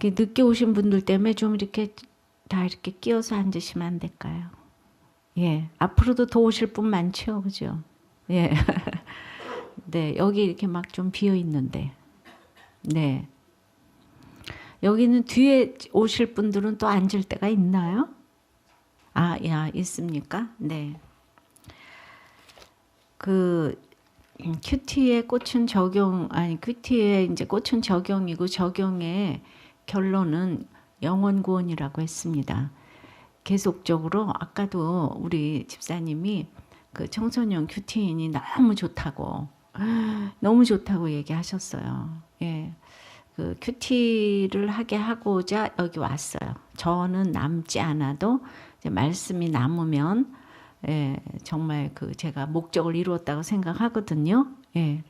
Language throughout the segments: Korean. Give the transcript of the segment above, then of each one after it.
이렇게 늦게 오신 분들 때문에 좀 이렇게 다 이렇게 끼어서 앉으시면 안 될까요? 예, 앞으로도 더 오실 분 많죠, 그죠? 예, 네, 여기 이렇게 막 좀 비어 있는데, 네, 여기는 뒤에 오실 분들은 또 앉을 데가 있나요? 아, 야, 있습니까? 네, 그 큐티의 꽃은 적용, 아니 큐티의 이제 꽃은 적용이고 적용의 결론은 영원 구원이라고 했습니다. 계속적으로 아까도 우리 집사님이 그 청소년 큐티인이 너무 좋다고 얘기하셨어요. 예, 그 큐티를 하게 하고자 여기 왔어요. 저는 남지 않아도 이제 말씀이 남으면 예, 정말 그 제가 목적을 이루었다고 생각하거든요. 예,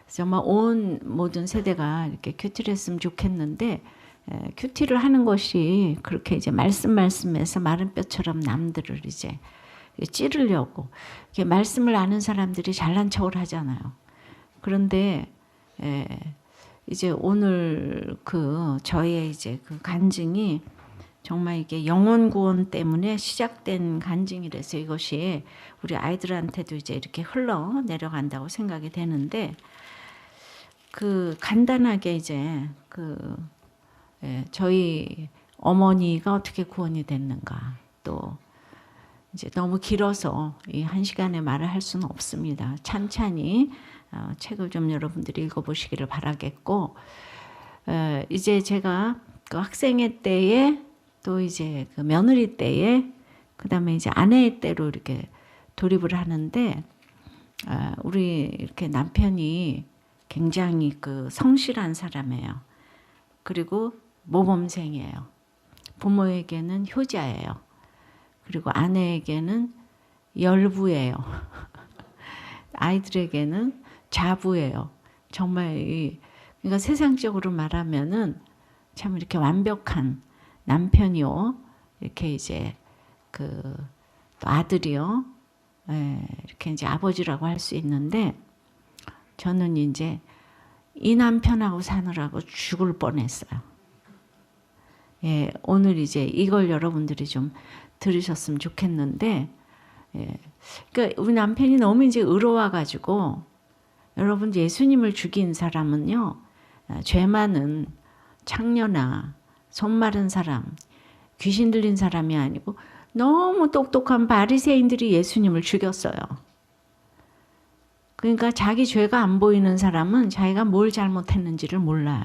정말 온 모든 세대가 이렇게 큐티를 했으면 좋겠는데 큐티를 하는 것이 그렇게 이제 말씀해서 마른 뼈처럼 남들을 이제 찌르려고 이렇게 말씀을 아는 사람들이 잘난 척을 하잖아요. 그런데 이제 오늘 그 저의 이제 그 간증이 정말 이게 영혼 구원 때문에 시작된 간증이라서 이것이 우리 아이들한테도 이제 이렇게 흘러 내려간다고 생각이 되는데 그 간단하게 이제 그 저희 어머니가 어떻게 구원이 됐는가 또 이제 너무 길어서 이 한 시간에 말을 할 수는 없습니다. 찬찬히 책을 좀 여러분들이 읽어보시기를 바라겠고 이제 제가 그 학생의 때에 또 이제 그 며느리 때에 그 다음에 이제 아내의 때로 이렇게 돌입을 하는데 우리 이렇게 남편이 굉장히 그 성실한 사람이에요. 그리고 모범생이에요. 부모에게는 효자예요. 그리고 아내에게는 열부예요. 아이들에게는 자부예요. 정말 그러니까 세상적으로 말하면은 참 이렇게 완벽한 남편이요. 이렇게 이제 그 또 아들이요. 이렇게 이제 아버지라고 할 수 있는데 저는 이제 이 남편하고 사느라고 죽을 뻔했어요. 예, 오늘 이제 이걸 여러분들이 좀 들으셨으면 좋겠는데, 예, 그러니까 우리 남편이 너무 이제 의로워가지고 여러분 예수님을 죽인 사람은요, 죄 많은 창녀나 손 마른 사람, 귀신 들린 사람이 아니고 너무 똑똑한 바리새인들이 예수님을 죽였어요. 그러니까 자기 죄가 안 보이는 사람은 자기가 뭘 잘못했는지를 몰라요.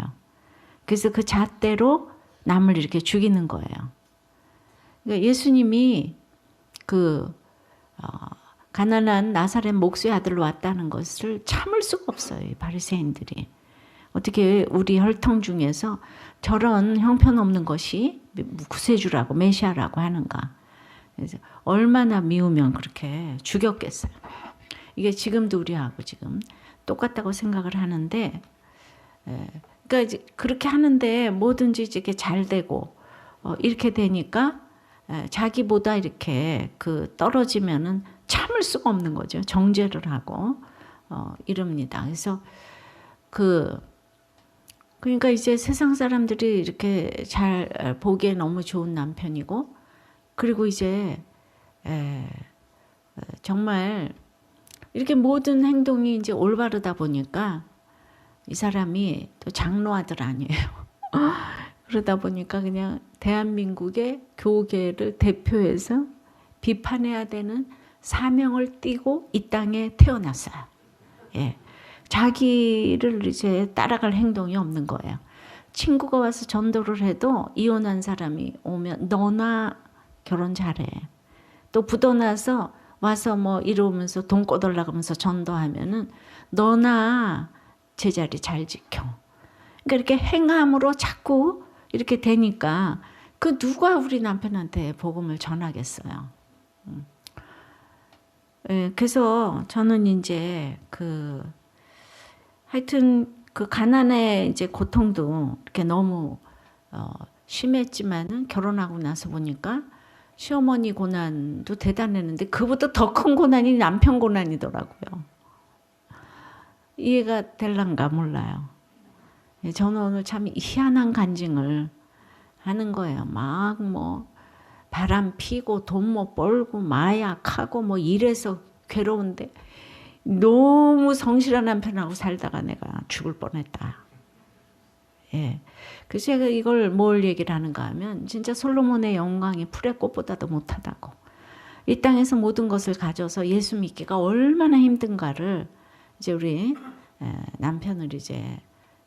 그래서 그 잣대로 남을 이렇게 죽이는 거예요. 그러니까 예수님이 그 가난한 나사렛 목수의 아들로 왔다는 것을 참을 수가 없어요. 이 바리새인들이. 어떻게 우리 혈통 중에서 저런 형편없는 것이 구세주라고 메시아라고 하는가. 그래서 얼마나 미우면 그렇게 죽였겠어요. 이게 지금도 우리하고 지금 똑같다고 생각을 하는데 그러니까 이제 그렇게 하는데 뭐든지 이렇게 잘 되고 이렇게 되니까 자기보다 이렇게 그 떨어지면은 참을 수가 없는 거죠. 정죄를 하고 이럽니다. 그래서 그러니까 이제 세상 사람들이 이렇게 잘 보기에 너무 좋은 남편이고 그리고 이제 정말 이렇게 모든 행동이 이제 올바르다 보니까 이 사람이 또 장로 아들 아니에요. 그러다 보니까 그냥 대한민국의 교계를 대표해서 비판해야 되는 사명을 띠고 이 땅에 태어났어요. 예. 자기를 이제 따라갈 행동이 없는 거예요. 친구가 와서 전도를 해도 이혼한 사람이 오면 너나 결혼 잘해. 또 부도나서 와서 뭐 이러면서 돈 꺼달라고 하면서 전도하면은 너나 제자리 잘 지켜. 그러니까 이렇게 행함으로 자꾸 이렇게 되니까 그 누가 우리 남편한테 복음을 전하겠어요. 그래서 저는 이제 하여튼 그 가난의 이제 고통도 이렇게 너무 심했지만은 결혼하고 나서 보니까 시어머니 고난도 대단했는데 그보다 더 큰 고난이 남편 고난이더라고요. 이해가 될란가 몰라요. 저는 오늘 참 희한한 간증을 하는 거예요. 막 뭐 바람 피고 돈 못 벌고 마약하고 뭐 이래서 괴로운데 너무 성실한 남편하고 살다가 내가 죽을 뻔했다. 예. 그래서 제가 이걸 뭘 얘기를 하는가 하면 진짜 솔로몬의 영광이 풀의 꽃보다도 못하다고. 이 땅에서 모든 것을 가져서 예수 믿기가 얼마나 힘든가를 이제 우리 남편을 이제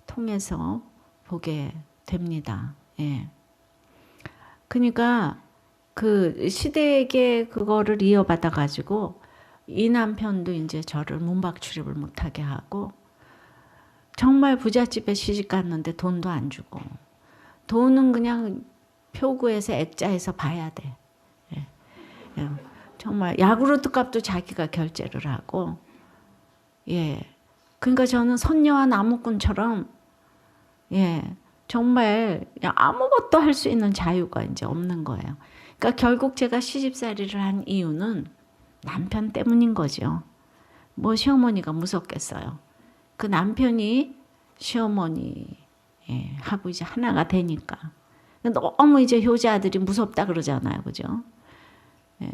통해서 보게 됩니다. 예. 그러니까 그 시대에게 그거를 이어받아 가지고 이 남편도 이제 저를 문박 출입을 못하게 하고 정말 부잣집에 시집 갔는데 돈도 안 주고 돈은 그냥 표구에서 액자에서 봐야 돼. 예. 예. 정말 야구르트 값도 자기가 결제를 하고 예. 그러니까 저는 선녀와 나무꾼처럼 예. 정말 그냥 아무것도 할 수 있는 자유가 이제 없는 거예요. 그러니까 결국 제가 시집살이를 한 이유는 남편 때문인 거죠. 뭐 시어머니가 무섭겠어요. 그 남편이 시어머니 하고 이제 하나가 되니까 너무 이제 효자들이 무섭다 그러잖아요, 그죠? 예.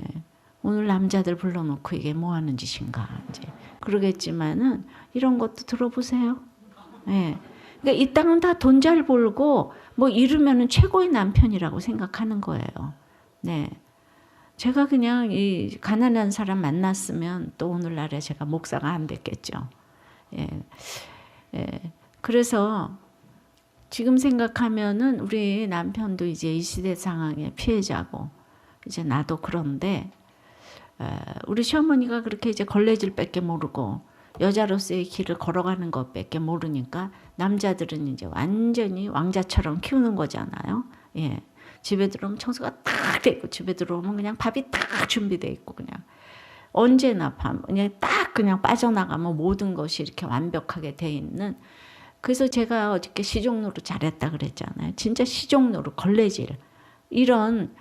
오늘 남자들 불러놓고 이게 뭐 하는 짓인가 이제 그러겠지만은 이런 것도 들어보세요. 예. 그러니까 이 땅은 다 돈 잘 벌고 뭐 이루면은 최고의 남편이라고 생각하는 거예요. 네. 제가 그냥 이 가난한 사람 만났으면 또 오늘날에 제가 목사가 안 됐겠죠. 예. 예. 그래서 지금 생각하면은 우리 남편도 이제 이 시대 상황의 피해자고 이제 나도 그런데 우리 시어머니가 그렇게 이제 걸레질밖에 모르고 여자로서의 길을 걸어가는 것밖에 모르니까 남자들은 이제 완전히 왕자처럼 키우는 거잖아요. 예. 집에 들어오면 청소가 딱 돼 있고 집에 들어오면 그냥 밥이 딱 준비돼 있고 그냥 언제나 그냥 딱 그냥 빠져나가면 모든 것이 이렇게 완벽하게 돼 있는. 그래서 제가 어저께 시종노릇 잘했다 그랬잖아요. 진짜 시종노릇 걸레질 이런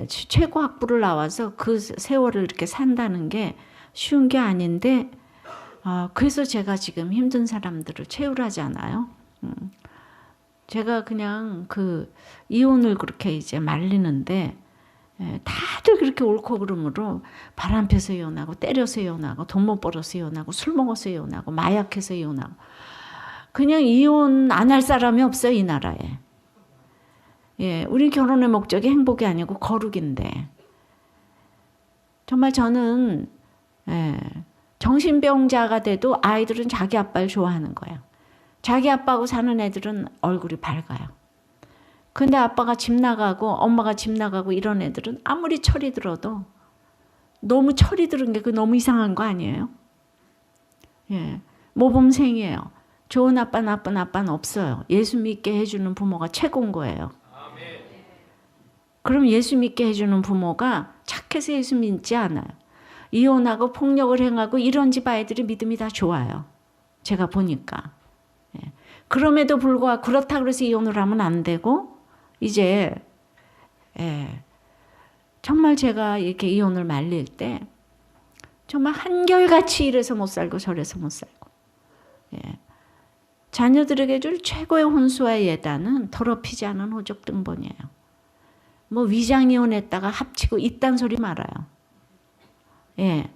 최고 학부를 나와서 그 세월을 이렇게 산다는 게 쉬운 게 아닌데 그래서 제가 지금 힘든 사람들을 채우라잖아요. 제가 그냥 그 이혼을 그렇게 이제 말리는데 다들 그렇게 옳고 그름으로 바람 펴서 이혼하고 때려서 이혼하고 돈 못 벌어서 이혼하고 술 먹어서 이혼하고 마약해서 이혼하고 그냥 이혼 안 할 사람이 없어요, 이 나라에. 예, 우리 결혼의 목적이 행복이 아니고 거룩인데 정말 저는 정신병자가 돼도 아이들은 자기 아빠를 좋아하는 거예요. 자기 아빠하고 사는 애들은 얼굴이 밝아요. 근데 아빠가 집 나가고 엄마가 집 나가고 이런 애들은 아무리 철이 들어도 너무 철이 들은 게 그 너무 이상한 거 아니에요? 예, 모범생이에요. 좋은 아빠 나쁜 아빠는 없어요. 예수 믿게 해주는 부모가 최고인 거예요. 그럼 예수 믿게 해주는 부모가 착해서 예수 믿지 않아요. 이혼하고 폭력을 행하고 이런 집 아이들이 믿음이 다 좋아요. 제가 보니까. 예. 그럼에도 불구하고 그렇다고 해서 이혼을 하면 안 되고 이제 정말 제가 이렇게 이혼을 말릴 때 정말 한결같이 이래서 못 살고 저래서 못 살고 자녀들에게 줄 최고의 혼수와 예단은 더럽히지 않은 호적 등본이에요. 뭐 위장 이혼했다가 합치고 이딴 소리 말아요. 예,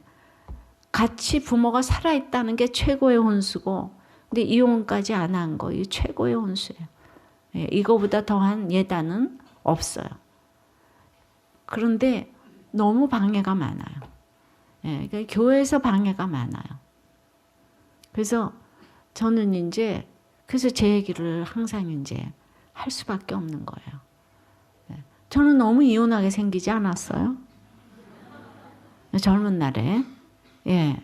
같이 부모가 살아있다는 게 최고의 혼수고 근데 이혼까지 안 한 거 이 최고의 혼수예요. 예, 이거보다 더한 예단은 없어요. 그런데 너무 방해가 많아요. 예, 그러니까 교회에서 방해가 많아요. 그래서 저는 이제 그래서 제 얘기를 항상 이제 할 수밖에 없는 거예요. 예, 저는 너무 이혼하게 생기지 않았어요. 젊은 날에. 예.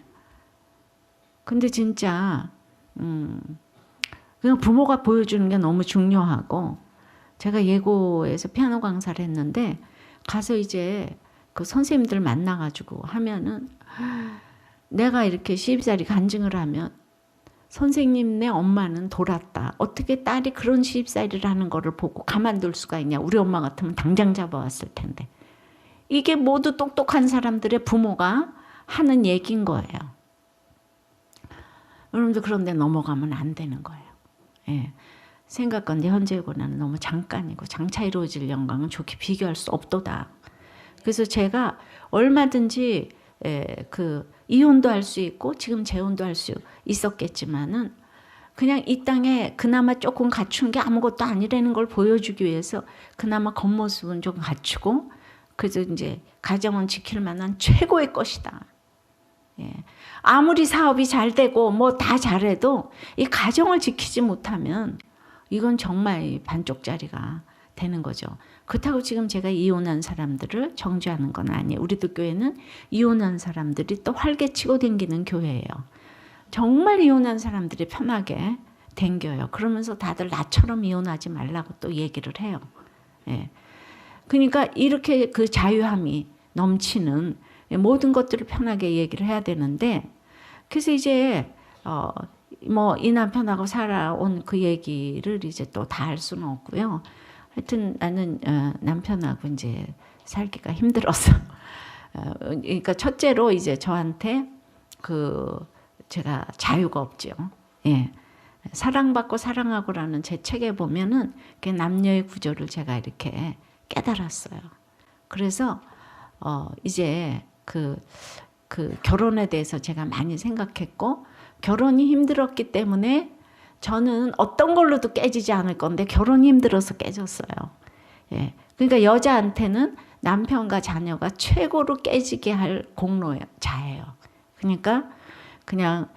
근데 진짜 그냥 부모가 보여주는 게 너무 중요하고 제가 예고에서 피아노 강사를 했는데 가서 이제 그 선생님들 만나가지고 하면은 내가 이렇게 시집살이 간증을 하면 선생님네 엄마는 돌았다. 어떻게 딸이 그런 시집살이를 하는 거를 보고 가만둘 수가 있냐. 우리 엄마 같으면 당장 잡아왔을 텐데. 이게 모두 똑똑한 사람들의 부모가 하는 얘기인 거예요. 여러분들 그런데 넘어가면 안 되는 거예요. 예. 생각건데 현재의 고난은 너무 잠깐이고 장차 이루어질 영광은 좋게 비교할 수 없도다. 그래서 제가 얼마든지 그 이혼도 할 수 있고 지금 재혼도 할 수 있었겠지만은 그냥 이 땅에 그나마 조금 갖춘 게 아무것도 아니라는 걸 보여주기 위해서 그나마 겉모습은 좀 갖추고 그래서 이제 가정은 지킬 만한 최고의 것이다. 예. 아무리 사업이 잘 되고 뭐 다 잘해도 이 가정을 지키지 못하면 이건 정말 반쪽짜리가 되는 거죠. 그렇다고 지금 제가 이혼한 사람들을 정죄하는 건 아니에요. 우리도 교회는 이혼한 사람들이 또 활개치고 댕기는 교회예요. 정말 이혼한 사람들이 편하게 댕겨요. 그러면서 다들 나처럼 이혼하지 말라고 또 얘기를 해요. 예. 그러니까 이렇게 그 자유함이 넘치는 모든 것들을 편하게 얘기를 해야 되는데 그래서 이제 뭐 이 남편하고 살아온 그 얘기를 이제 또 다 할 수는 없고요. 하여튼 나는 남편하고 이제 살기가 힘들어서 그러니까 첫째로 이제 저한테 그 제가 자유가 없죠. 예. 사랑받고 사랑하고라는 제 책에 보면은 그 남녀의 구조를 제가 이렇게 깨달았어요. 그래서 이제 그 결혼에 대해서 제가 많이 생각했고 결혼이 힘들었기 때문에 저는 어떤 걸로도 깨지지 않을 건데 결혼이 힘들어서 깨졌어요. 예. 그러니까 여자한테는 남편과 자녀가 최고로 깨지게 할 공로자예요. 그러니까 그냥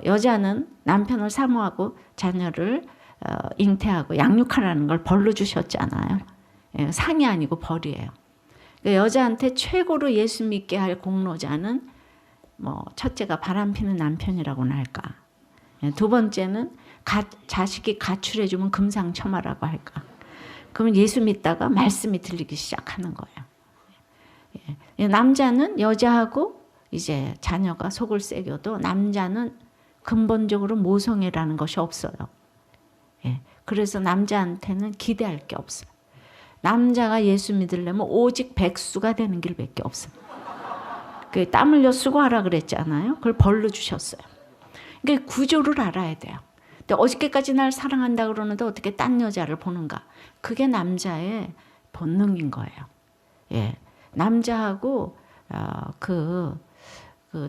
여자는 남편을 사모하고 자녀를 잉태하고 양육하라는 걸 벌로 주셨잖아요. 예. 상이 아니고 벌이에요. 그러니까 여자한테 최고로 예수 믿게 할 공로자는 뭐 첫째가 바람피는 남편이라고나 할까. 예. 두 번째는 자식이 가출해주면 금상첨화라고 할까. 그러면 예수 믿다가 말씀이 들리기 시작하는 거예요. 예. 남자는 여자하고 이제 자녀가 속을 새겨도 남자는 근본적으로 모성애라는 것이 없어요. 예. 그래서 남자한테는 기대할 게 없어요. 남자가 예수 믿으려면 오직 백수가 되는 길밖에 없어요. 그 땀 흘려 수고하라 그랬잖아요. 그걸 벌로 주셨어요. 그러니까 구조를 알아야 돼요. 근데 어저께까지 날 사랑한다 그러는데 어떻게 딴 여자를 보는가? 그게 남자의 본능인 거예요. 예. 남자하고 그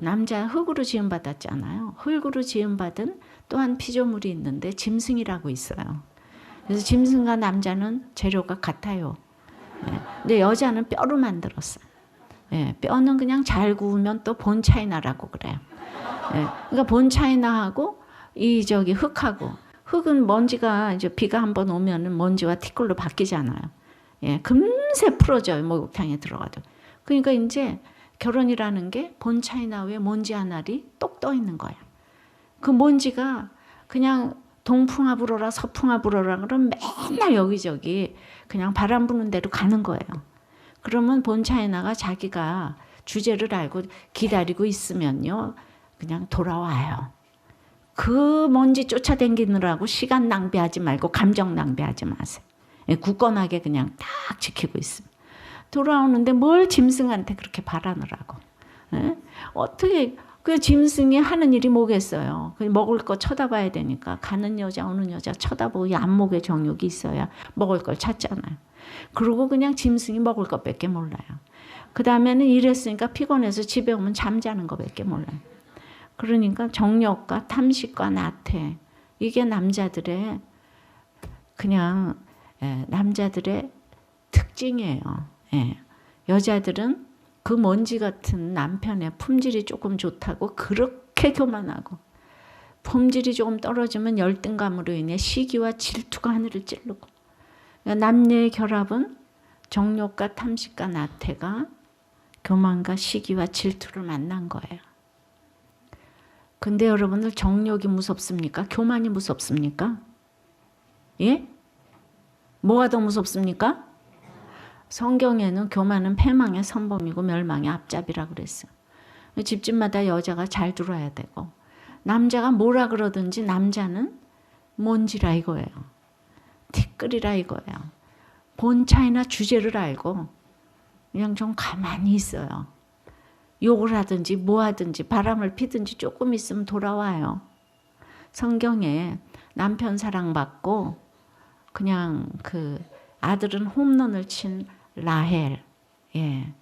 남자 흙으로 지음받았잖아요. 흙으로 지음받은 또한 피조물이 있는데 짐승이라고 있어요. 그래서 짐승과 남자는 재료가 같아요. 예. 근데 여자는 뼈로 만들었어요. 예. 뼈는 그냥 잘 구우면 또 본차이나라고 그래요. 예. 그러니까 본차이나하고 이 흙하고 흙은 먼지가 이제 비가 한번 오면은 먼지와 티끌로 바뀌잖아요. 예. 금세 풀어져요. 목욕탕에 들어가도. 그러니까 이제 결혼이라는 게 본차이나 위에 먼지 한 알이 똑 떠 있는 거야. 그 먼지가 그냥 동풍아 불어라 서풍아 불어라 그러면 맨날 여기저기 그냥 바람 부는 대로 가는 거예요. 그러면 본차이나가 자기가 주제를 알고 기다리고 있으면요. 그냥 돌아와요. 그 먼지 쫓아다니느라고 시간 낭비하지 말고 감정 낭비하지 마세요. 굳건하게 그냥 딱 지키고 있습니다. 돌아오는데 뭘 짐승한테 그렇게 바라느라고. 예? 어떻게 그 짐승이 하는 일이 뭐겠어요. 먹을 거 쳐다봐야 되니까 가는 여자 오는 여자 쳐다보고 안목의 정욕이 있어야 먹을 걸 찾잖아요. 그리고 그냥 짐승이 먹을 것밖에 몰라요. 그 다음에는 일했으니까 피곤해서 집에 오면 잠자는 것밖에 몰라요. 그러니까 정욕과 탐식과 나태 이게 남자들의 그냥 남자들의 특징이에요. 예. 여자들은 그 먼지 같은 남편의 품질이 조금 좋다고 그렇게 교만하고 품질이 조금 떨어지면 열등감으로 인해 시기와 질투가 하늘을 찌르고 그러니까 남녀의 결합은 정욕과 탐식과 나태가 교만과 시기와 질투를 만난 거예요. 근데 여러분들 정욕이 무섭습니까? 교만이 무섭습니까? 예? 뭐가 더 무섭습니까? 성경에는 교만은 패망의 선범이고 멸망의 앞잡이라고 그랬어요. 집집마다 여자가 잘 들어야 되고 남자가 뭐라 그러든지 남자는 뭔지라 이거예요. 티끌이라 이거예요. 본차이나 주제를 알고 그냥 좀 가만히 있어요. 욕을 하든지 뭐 하든지 바람을 피든지 조금 있으면 돌아와요. 성경에 남편 사랑받고 그냥 그 아들은 홈런을 친 라헬. 예.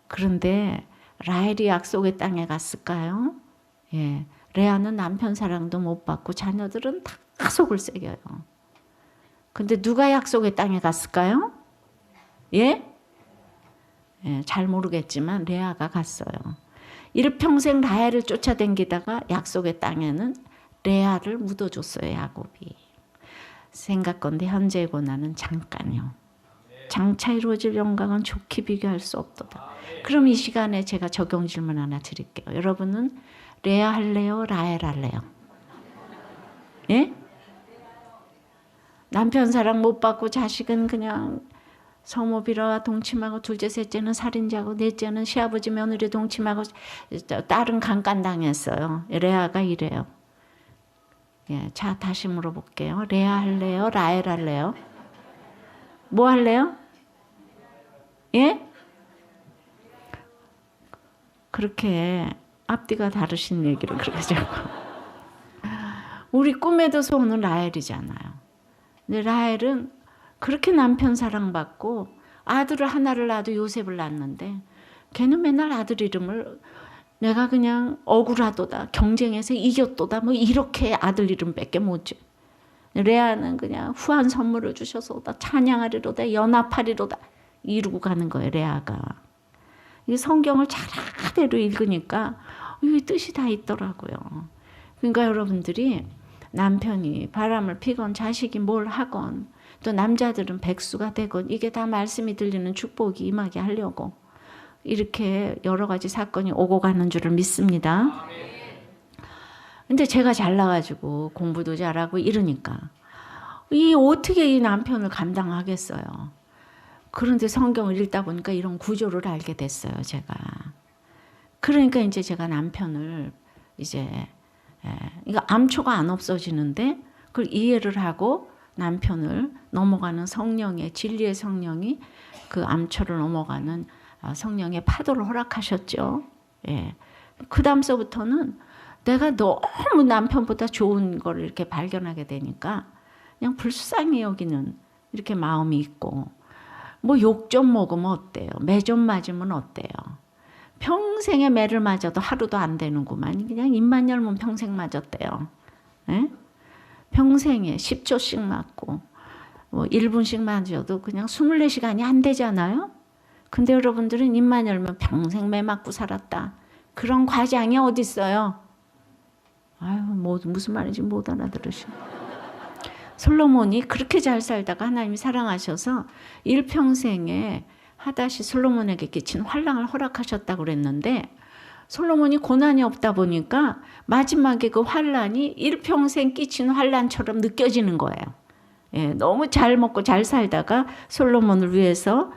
그런데 라헬이 약속의 땅에 갔을까요? 예. 레아는 남편 사랑도 못 받고 자녀들은 다 속을 새겨요. 근데 누가 약속의 땅에 갔을까요? 예? 예, 잘 모르겠지만 레아가 갔어요. 일평생 라헬을 쫓아다니다가 약속의 땅에는 레아를 묻어줬어요. 야곱이. 생각건대 현재의 고난은 잠깐요. 장차 이루어질 영광은 좋게 비교할 수 없도다. 그럼 이 시간에 제가 적용 질문 하나 드릴게요. 여러분은 레아 할래요? 라헬 할래요? 예? 남편 사랑 못 받고 자식은 그냥 성모비라와 동침하고 둘째 셋째는 살인자고 넷째는 시아버지 며느리 동침하고 딸은 강간당했어요. 레아가 이래요. 예, 자 다시 물어볼게요. 레아 할래요? 라헬 할래요? 뭐 할래요? 예? 그렇게 앞뒤가 다르신 얘기를 그렇게 자꾸. 우리 꿈에도 소원은 라헬이잖아요. 근데 라헬은 그렇게 남편 사랑받고 아들을 하나를 낳아도 요셉을 낳았는데 걔는 맨날 아들 이름을 내가 그냥 억울하도다 경쟁에서 이겼도다 뭐 이렇게 아들 이름밖에 못 줘. 레아는 그냥 후한 선물을 주셔서다 찬양하리로다 연합하리로다 이루고 가는 거예요. 레아가. 이 성경을 자라대로 읽으니까 이 뜻이 다 있더라고요. 그러니까 여러분들이 남편이 바람을 피건 자식이 뭘 하건 또 남자들은 백수가 되건 이게 다 말씀이 들리는 축복이 임하게 하려고 이렇게 여러 가지 사건이 오고 가는 줄을 믿습니다. 근데 제가 잘나가지고 공부도 잘하고 이러니까 어떻게 이 남편을 감당하겠어요. 그런데 성경을 읽다 보니까 이런 구조를 알게 됐어요. 제가. 그러니까 이제 제가 남편을 이제 이거 암초가 안 없어지는데 그걸 이해를 하고 남편을 넘어가는 성령의 진리의 성령이 그 암초를 넘어가는 성령의 파도를 허락하셨죠. 예. 그 다음서부터는 내가 너무 남편보다 좋은 걸 이렇게 발견하게 되니까 그냥 불쌍히 여기는 이렇게 마음이 있고 뭐 욕 좀 먹으면 어때요? 매 좀 맞으면 어때요? 평생에 매를 맞아도 하루도 안 되는구만. 그냥 입만 열면 평생 맞았대요. 예? 평생에 10초씩 맞고 뭐 1분씩 맞아도 그냥 24시간이 안 되잖아요. 근데 여러분들은 입만 열면 평생 매 맞고 살았다. 그런 과장이 어디 있어요? 아유, 뭐 무슨 말인지 못 알아들으시네. 솔로몬이 그렇게 잘 살다가 하나님이 사랑하셔서 일평생에 하다시 솔로몬에게 끼친 환난을 허락하셨다고 그랬는데 솔로몬이 고난이 없다 보니까 마지막에 그 환난이 일평생 끼친 환난처럼 느껴지는 거예요. 예, 너무 잘 먹고 잘 살다가 솔로몬을 위해서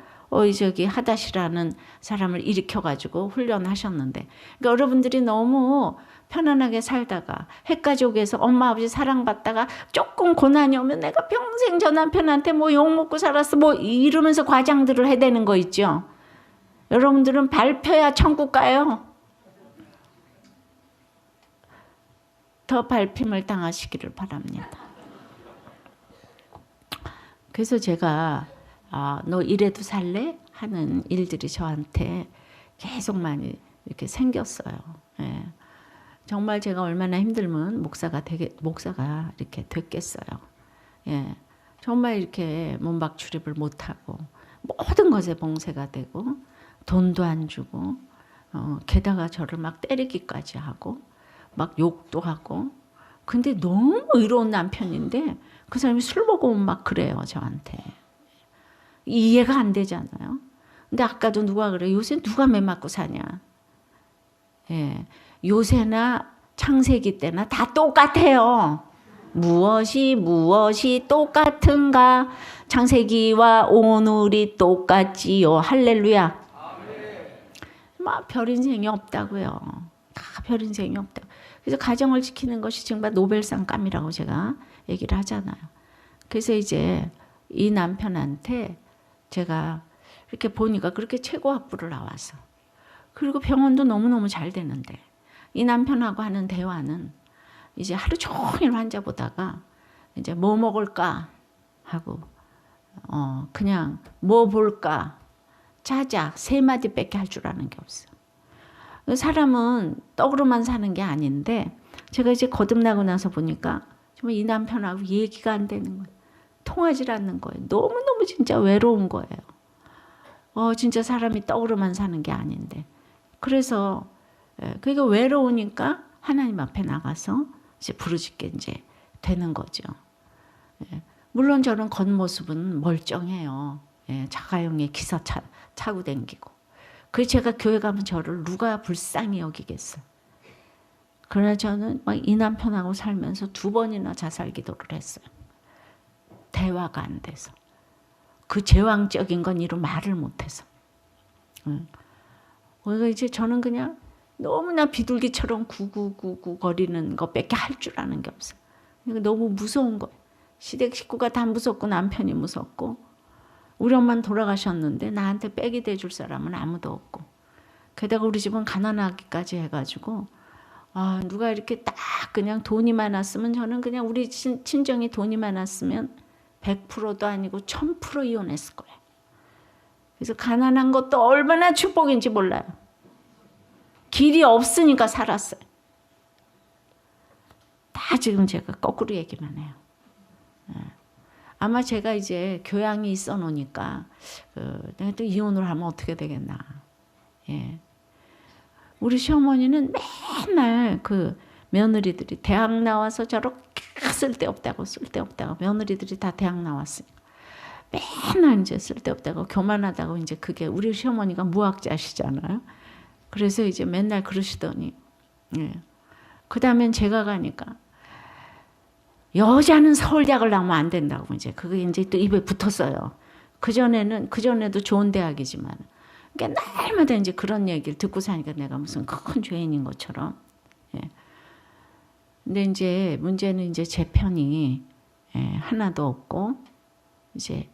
저기 하닷이라는 사람을 일으켜가지고 훈련하셨는데 그러니까 여러분들이 너무 편안하게 살다가 핵가족에서 엄마 아버지 사랑받다가 조금 고난이 오면 내가 평생 저 남편한테 뭐 욕먹고 살았어 뭐 이러면서 과장들을 해대는 거 있죠. 여러분들은 밟혀야 천국 가요. 더 밟힘을 당하시기를 바랍니다. 그래서 제가 너 이래도 살래? 하는 일들이 저한테 계속 많이 이렇게 생겼어요. 예. 정말 제가 얼마나 힘들면 목사가 이렇게 됐겠어요. 예. 정말 이렇게 문박 출입을 못하고 모든 것에 봉쇄가 되고 돈도 안 주고 게다가 저를 막 때리기까지 하고 막 욕도 하고 근데 너무 의로운 남편인데 그 사람이 술 먹으면 막 그래요 저한테. 이해가 안 되잖아요. 근데 아까도 누가 그래 요새 누가 매 맞고 사냐. 예. 요새나 창세기 때나 다 똑같아요. 무엇이 똑같은가. 창세기와 오늘이 똑같지요. 할렐루야. 막 별인생이 없다고요. 다 별인생이 없다. 그래서 가정을 지키는 것이 정말 노벨상감이라고 제가 얘기를 하잖아요. 그래서 이제 이 남편한테 제가 이렇게 보니까 그렇게 최고 학부를 나와서 그리고 병원도 너무너무 잘 되는데 이 남편하고 하는 대화는 이제 하루 종일 환자 보다가 이제 뭐 먹을까 하고 그냥 뭐 볼까 짜자 3마디밖에 할 줄 아는 게 없어. 사람은 떡으로만 사는 게 아닌데 제가 이제 거듭나고 나서 보니까 정말 이 남편하고 얘기가 안 되는 거예요. 통하지 않는 거예요. 너무너무 진짜 외로운 거예요. 진짜 사람이 떡으로만 사는 게 아닌데. 그래서 그러니까 외로우니까 하나님 앞에 나가서 이제 부르짖게 이제 되는 거죠. 물론 저는 겉모습은 멀쩡해요. 자가용에 기사 차고 댕기고. 그래서 제가 교회 가면 저를 누가 불쌍히 여기겠어요. 그러나 저는 막 이 남편하고 살면서 2번이나 자살 기도를 했어요. 대화가 안 돼서. 그 제왕적인 건 이루 말을 못해서. 그러니까 이제 저는 그냥 너무나 비둘기처럼 구구구구 거리는 것밖에 할 줄 아는 게 없어요. 그러니까 너무 무서운 거예요. 시댁 식구가 다 무섭고 남편이 무섭고 우리 엄마는 돌아가셨는데 나한테 백이 돼줄 사람은 아무도 없고 게다가 우리 집은 가난하기까지 해가지고 누가 이렇게 딱 그냥 돈이 많았으면 저는 그냥 우리 친정이 돈이 많았으면 100%도 아니고 1000% 이혼했을 거예요. 그래서 가난한 것도 얼마나 축복인지 몰라요. 길이 없으니까 살았어요. 다 지금 제가 거꾸로 얘기만 해요. 아마 제가 이제 교양이 있어 놓으니까 내가 또 이혼을 하면 어떻게 되겠나. 우리 시어머니는 맨날 그 며느리들이 대학 나와서 저렇게 쓸데없다고 며느리들이 다 대학 나왔으니까 맨날 이제 쓸데없다고 교만하다고 이제 그게 우리 시어머니가 무학자시잖아요. 그래서 이제 맨날 그러시더니 그 다음엔 제가 가니까 여자는 서울대학을 나오면 안 된다고 이제 그게 이제 또 입에 붙었어요. 그전에도 좋은 대학이지만 그러니까 날마다 이제 그런 얘기를 듣고 사니까 내가 무슨 큰 죄인인 것처럼. 근데 이제 문제는 이제 제 편이 하나도 없고 이제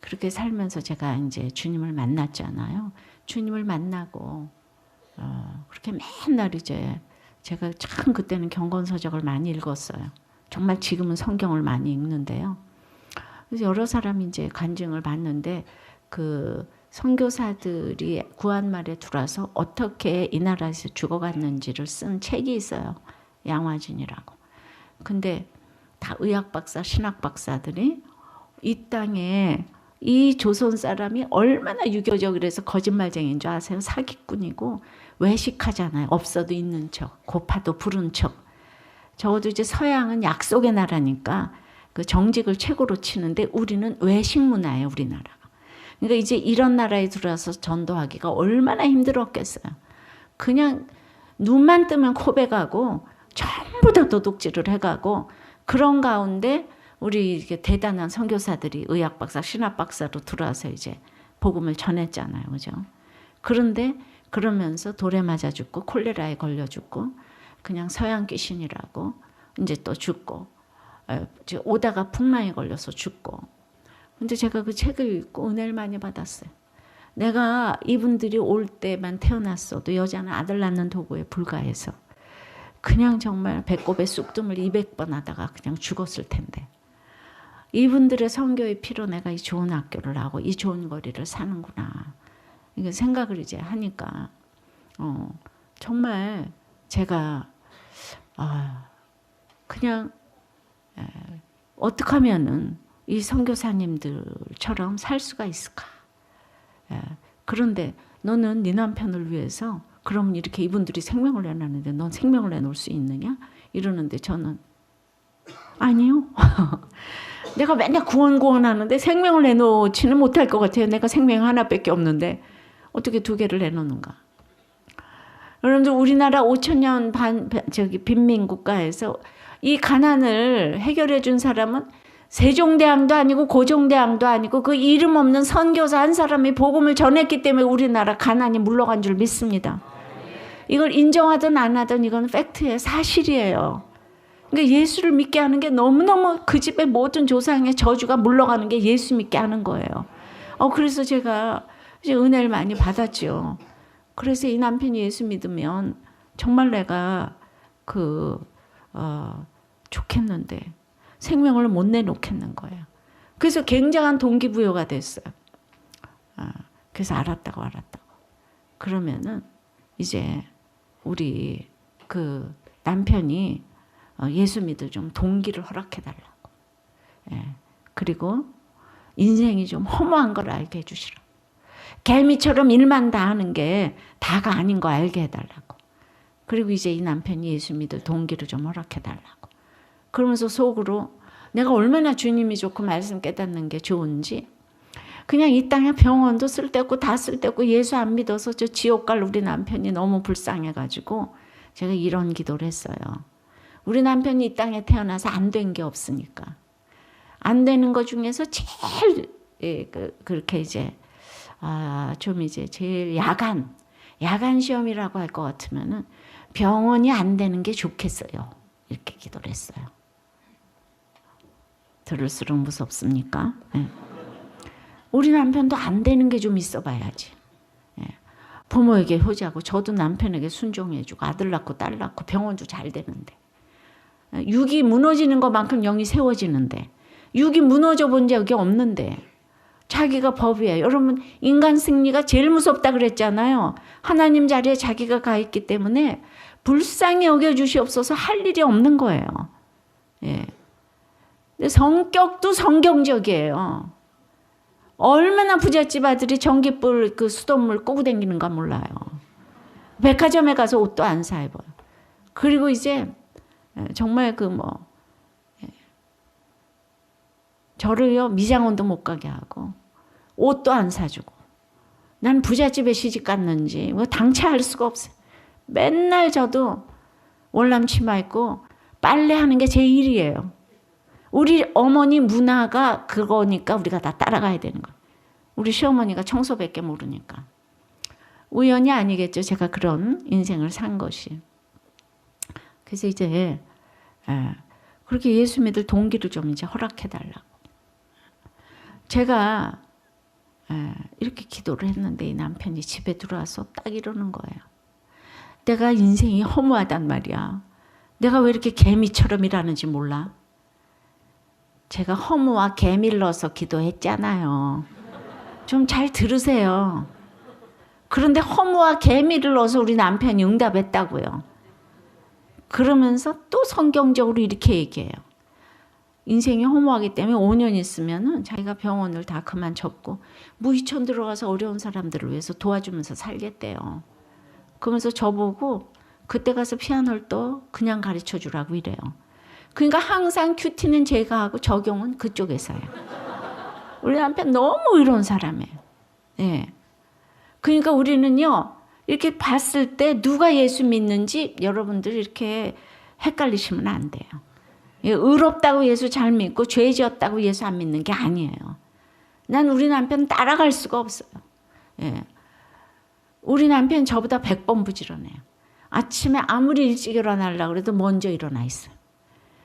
그렇게 살면서 제가 이제 주님을 만났잖아요. 주님을 만나고 그렇게 맨날 이제 제가 참 그때는 경건서적을 많이 읽었어요. 정말 지금은 성경을 많이 읽는데요. 그래서 여러 사람이 이제 간증을 받는데 그 선교사들이 구한말에 들어와서 어떻게 이 나라에서 죽어갔는지를 쓴 책이 있어요. 양화진이라고. 근데 다 의학 박사, 신학 박사들이 이 땅에 이 조선 사람이 얼마나 유교적이라서 거짓말쟁이인 줄 아세요? 사기꾼이고 외식하잖아요. 없어도 있는 척, 고파도 부른 척. 적어도 이제 서양은 약속의 나라니까 그 정직을 최고로 치는데 우리는 외식 문화예요, 우리나라가. 그러니까 이제 이런 나라에 들어와서 전도하기가 얼마나 힘들었겠어요. 그냥 눈만 뜨면 코백하고 전부 다 도둑질을 해가고 그런 가운데 우리 이렇게 대단한 선교사들이 의학 박사, 신학 박사로 들어와서 이제 복음을 전했잖아요, 그죠? 그런데 그러면서 돌에 맞아 죽고 콜레라에 걸려 죽고 그냥 서양 귀신이라고 이제 또 죽고 오다가 풍랑에 걸려서 죽고. 근데 제가 그 책을 읽고 은혜를 많이 받았어요. 내가 이분들이 올 때만 태어났어도 여자는 아들 낳는 도구에 불과해서 그냥 정말 배꼽에 쑥뜸을 200번 하다가 그냥 죽었을 텐데 이분들의 선교의 피로 내가 이 좋은 학교를 나고 이 좋은 거리를 사는구나. 이게 생각을 이제 하니까 정말 제가 그냥 어떻게 하면은 이 선교사님들처럼 살 수가 있을까? 그런데 너는 네 남편을 위해서 그럼 이렇게 이분들이 생명을 내놨는데 넌 생명을 내놓을 수 있느냐? 이러는데 저는 아니요. 내가 맨날 구원 하는데 생명을 내놓지는 못할 것 같아요. 내가 생명 하나밖에 없는데 어떻게 2개를 내놓는가? 여러분들 우리나라 5,000년 빈민국가에서 이 가난을 해결해 준 사람은 세종대왕도 아니고 고종대왕도 아니고 그 이름 없는 선교사 한 사람이 복음을 전했기 때문에 우리나라 가난이 물러간 줄 믿습니다. 이걸 인정하든 안 하든 이건 팩트예요. 사실이에요. 그러니까 예수를 믿게 하는 게 너무너무 그 집의 모든 조상의 저주가 물러가는 게 예수 믿게 하는 거예요. 그래서 제가 이제 은혜를 많이 받았죠. 그래서 이 남편이 예수 믿으면 정말 내가 좋겠는데 생명을 못 내놓겠는 거예요. 그래서 굉장한 동기부여가 됐어요. 그래서 알았다고. 그러면은 이제 우리 그 남편이 예수 믿을 좀 동기를 허락해달라고. 예. 그리고 인생이 좀 허무한 걸 알게 해주시라고. 개미처럼 일만 다 하는 게 다가 아닌 거 알게 해달라고. 그리고 이제 이 남편이 예수 믿을 동기를 좀 허락해달라고. 그러면서 속으로 내가 얼마나 주님이 좋고 말씀 깨닫는 게 좋은지, 그냥 이 땅에 병원도 쓸데없고 다 쓸데없고 예수 안 믿어서 저 지옥 갈 우리 남편이 너무 불쌍해가지고 제가 이런 기도를 했어요. 우리 남편이 이 땅에 태어나서 안 된 게 없으니까. 안 되는 것 중에서 제일 그렇게 이제 좀 이제 제일 야간 시험이라고 할 것 같으면은 병원이 안 되는 게 좋겠어요. 이렇게 기도를 했어요. 들을수록 무섭습니까? 네. 우리 남편도 안 되는 게 좀 있어 봐야지. 네. 부모에게 효자고 저도 남편에게 순종해주고 아들 낳고 딸 낳고 병원도 잘 되는데, 육이 무너지는 것만큼 영이 세워지는데, 육이 무너져 본 적이 없는데 자기가 법이에요. 여러분, 인간 승리가 제일 무섭다 그랬잖아요. 하나님 자리에 자기가 가 있기 때문에 불쌍히 여겨주시옵소서 할 일이 없는 거예요. 예. 근데 성격도 성경적이에요. 얼마나 부잣집 아들이 전기불 그 수돗물 꼬고 다니는가 몰라요. 백화점에 가서 옷도 안 사 입어요. 그리고 이제 정말 저를요 미장원도 못 가게 하고 옷도 안 사주고, 난 부잣집에 시집 갔는지 뭐 당최할 수가 없어요. 맨날 저도 월남 치마 입고 빨래하는 게 제 일이에요. 우리 어머니 문화가 그거니까 우리가 다 따라가야 되는 거예요. 우리 시어머니가 청소밖에 모르니까. 우연이 아니겠죠. 제가 그런 인생을 산 것이. 그래서 이제 그렇게 예수 믿을 동기를 좀 이제 허락해 달라고. 제가 이렇게 기도를 했는데 이 남편이 집에 들어와서 딱 이러는 거예요. 내가 인생이 허무하단 말이야. 내가 왜 이렇게 개미처럼 일하는지 몰라? 제가 허무와 개미를 넣어서 기도했잖아요. 좀 잘 들으세요. 그런데 허무와 개미를 넣어서 우리 남편이 응답했다고요. 그러면서 또 성경적으로 이렇게 얘기해요. 인생이 허무하기 때문에 5년 있으면은 자기가 병원을 다 그만 접고 무희촌 들어가서 어려운 사람들을 위해서 도와주면서 살겠대요. 그러면서 저보고 그때 가서 피아노를 또 그냥 가르쳐 주라고 이래요. 그러니까 항상 큐티는 제가 하고 적용은 그쪽에서 해요. 우리 남편 너무 의로운 사람이에요. 예. 그러니까 우리는요, 이렇게 봤을 때 누가 예수 믿는지 여러분들 이렇게 헷갈리시면 안 돼요. 의롭다고 예수 잘 믿고 죄 지었다고 예수 안 믿는 게 아니에요. 난 우리 남편 따라갈 수가 없어요. 예. 우리 남편 저보다 100번 부지런해요. 아침에 아무리 일찍 일어나려고 해도 먼저 일어나 있어요.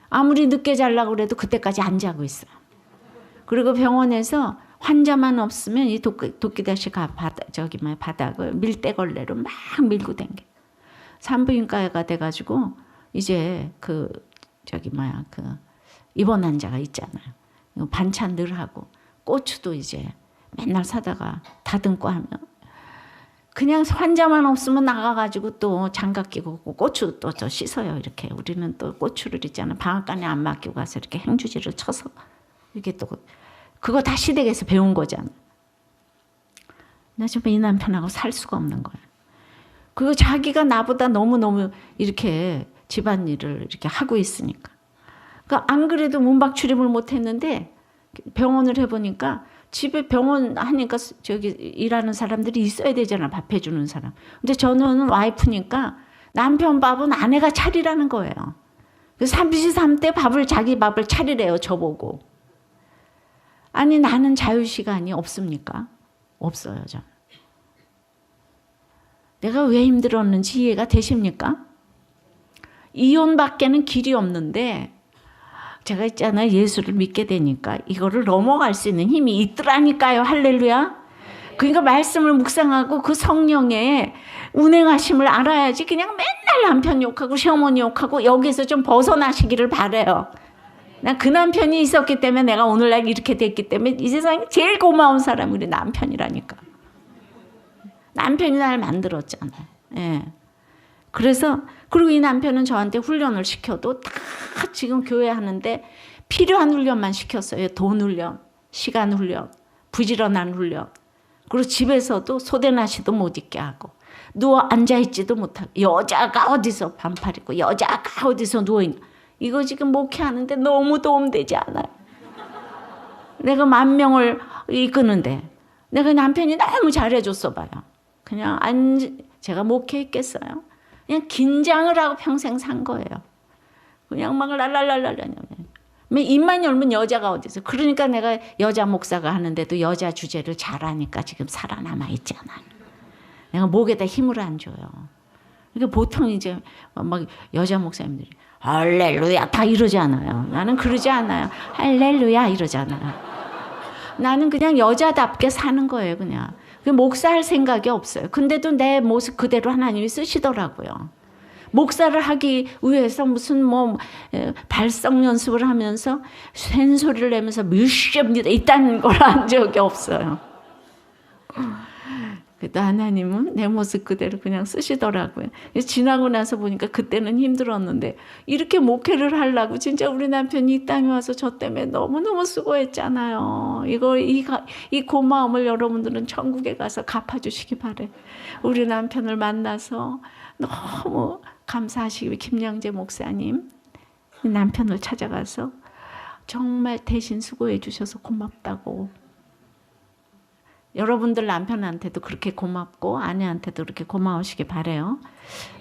아무리 늦게 자려고 해도 그때까지 안 자고 있어요. 그리고 병원에서 환자만 없으면 이 도끼다시 바닥을 밀대걸레로 막 밀고 댕겨. 산부인과가 돼가지고 이제 입원 환자가 있잖아요. 반찬 늘 하고 고추도 이제 맨날 사다가 다듬고 하면 그냥 환자만 없으면 나가가지고 또 장갑 끼고 고추 또 씻어요. 이렇게 우리는 또 고추를 있잖아요. 방앗간에 안 맡기고 가서 이렇게 행주지를 쳐서 이렇게 또 그거 다 시댁에서 배운 거잖아. 나 정말 이 남편하고 살 수가 없는 거야. 그리고 자기가 나보다 너무너무 이렇게 집안일을 이렇게 하고 있으니까. 그러니까 안 그래도 문밖 출입을 못했는데 병원을 해보니까 집에 병원 하니까 저기 일하는 사람들이 있어야 되잖아. 밥 해주는 사람. 근데 저는 와이프니까 남편 밥은 아내가 차리라는 거예요. 그래서 삼시삼때 자기 밥을 차리래요. 저보고. 아니 나는 자유시간이 없습니까? 없어요. 저는. 내가 왜 힘들었는지 이해가 되십니까? 이혼밖에는 길이 없는데 제가 있잖아요. 예수를 믿게 되니까 이거를 넘어갈 수 있는 힘이 있더라니까요. 할렐루야. 그러니까 말씀을 묵상하고 그 성령의 운행하심을 알아야지 그냥 맨날 남편 욕하고 시어머니 욕하고 여기서 좀 벗어나시기를 바라요. 난 그 남편이 있었기 때문에 내가 오늘날 이렇게 됐기 때문에 이 세상에 제일 고마운 사람이 우리 남편이라니까. 남편이 날 만들었잖아요. 예. 그래서 그리고 이 남편은 저한테 훈련을 시켜도 다 지금 교회 하는데 필요한 훈련만 시켰어요. 돈 훈련, 시간 훈련, 부지런한 훈련. 그리고 집에서도 소대나시도 못 입게 하고 누워 앉아있지도 못하고 여자가 어디서 반팔 입고 여자가 어디서 누워있냐. 이거 지금 목회하는데 너무 도움되지 않아요. 내가 10,000명을 이끄는데 내가 남편이 너무 잘해줬어 봐요. 그냥 제가 목회했겠어요. 그냥 긴장을 하고 평생 산 거예요. 그냥 막 랄랄랄랄. 입만 열면 여자가 어디서. 그러니까 내가 여자 목사가 하는데도 여자 주제를 잘하니까 지금 살아남아 있잖아요. 내가 목에다 힘을 안 줘요. 그러니까 보통 이제 막 여자 목사님들이 할렐루야 다 이러잖아요. 나는 그러지 않아요. 할렐루야 이러잖아요. 나는 그냥 여자답게 사는 거예요. 그냥. 목사할 생각이 없어요. 근데도 내 모습 그대로 하나님이 쓰시더라고요. 목사를 하기 위해서 무슨 발성 연습을 하면서 쇳소리를 내면서 뮤시입니다 이딴 걸 한 적이 없어요. 그래도 하나님은 내 모습 그대로 그냥 쓰시더라고요. 지나고 나서 보니까 그때는 힘들었는데 이렇게 목회를 하려고 진짜 우리 남편이 이 땅에 와서 저 때문에 너무너무 수고했잖아요. 이 고마움을 여러분들은 천국에 가서 갚아주시기 바래. 우리 남편을 만나서 너무 감사하시기 김영재 목사님 남편을 찾아가서 정말 대신 수고해 주셔서 고맙다고. 여러분들 남편한테도 그렇게 고맙고 아내한테도 그렇게 고마우시기 바래요.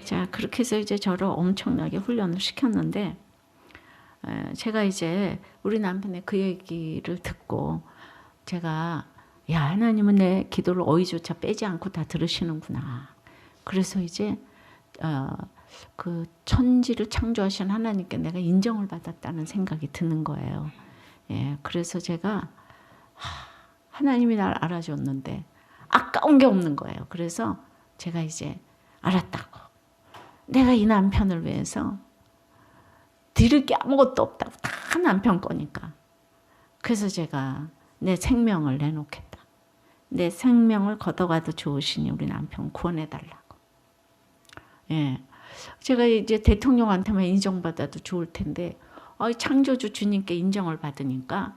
자, 그렇게 해서 이제 저를 엄청나게 훈련을 시켰는데 제가 이제 우리 남편의 그 얘기를 듣고 제가 야, 하나님은 내 기도를 어휘조차 빼지 않고 다 들으시는구나. 그래서 이제 그 천지를 창조하신 하나님께 내가 인정을 받았다는 생각이 드는 거예요. 예, 그래서 제가 하나님이 날 알아줬는데 아까운 게 없는 거예요. 그래서 제가 이제 알았다고. 내가 이 남편을 위해서 드릴 게 아무것도 없다고. 다 남편 거니까. 그래서 제가 내 생명을 내놓겠다. 내 생명을 걷어가도 좋으시니 우리 남편 구원해달라고. 예, 제가 이제 대통령한테만 인정받아도 좋을 텐데 창조주 주님께 인정을 받으니까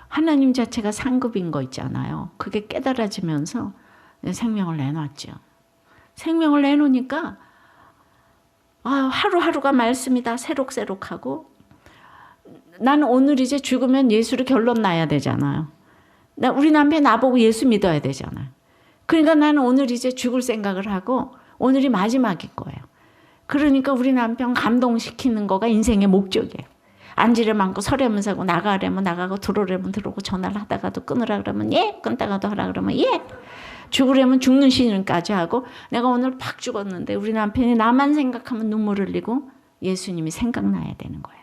하나님 자체가 상급인 거 있잖아요. 그게 깨달아지면서 생명을 내놨죠. 생명을 내놓으니까 하루하루가 말씀이 다 새록새록하고 나는 오늘 이제 죽으면 예수를 결론 나야 되잖아요. 우리 남편 나보고 예수 믿어야 되잖아요. 그러니까 나는 오늘 이제 죽을 생각을 하고 오늘이 마지막일 거예요. 그러니까 우리 남편 감동시키는 거가 인생의 목적이에요. 앉으려면 앉고 서려면 서고 나가려면 나가고 들어오려면 들어오고 전화를 하다가도 끊으라 그러면 예, 끊다가도 하라 그러면 예, 죽으려면 죽는 시즌까지 하고 내가 오늘 팍 죽었는데 우리 남편이 나만 생각하면 눈물 흘리고 예수님이 생각나야 되는 거예요.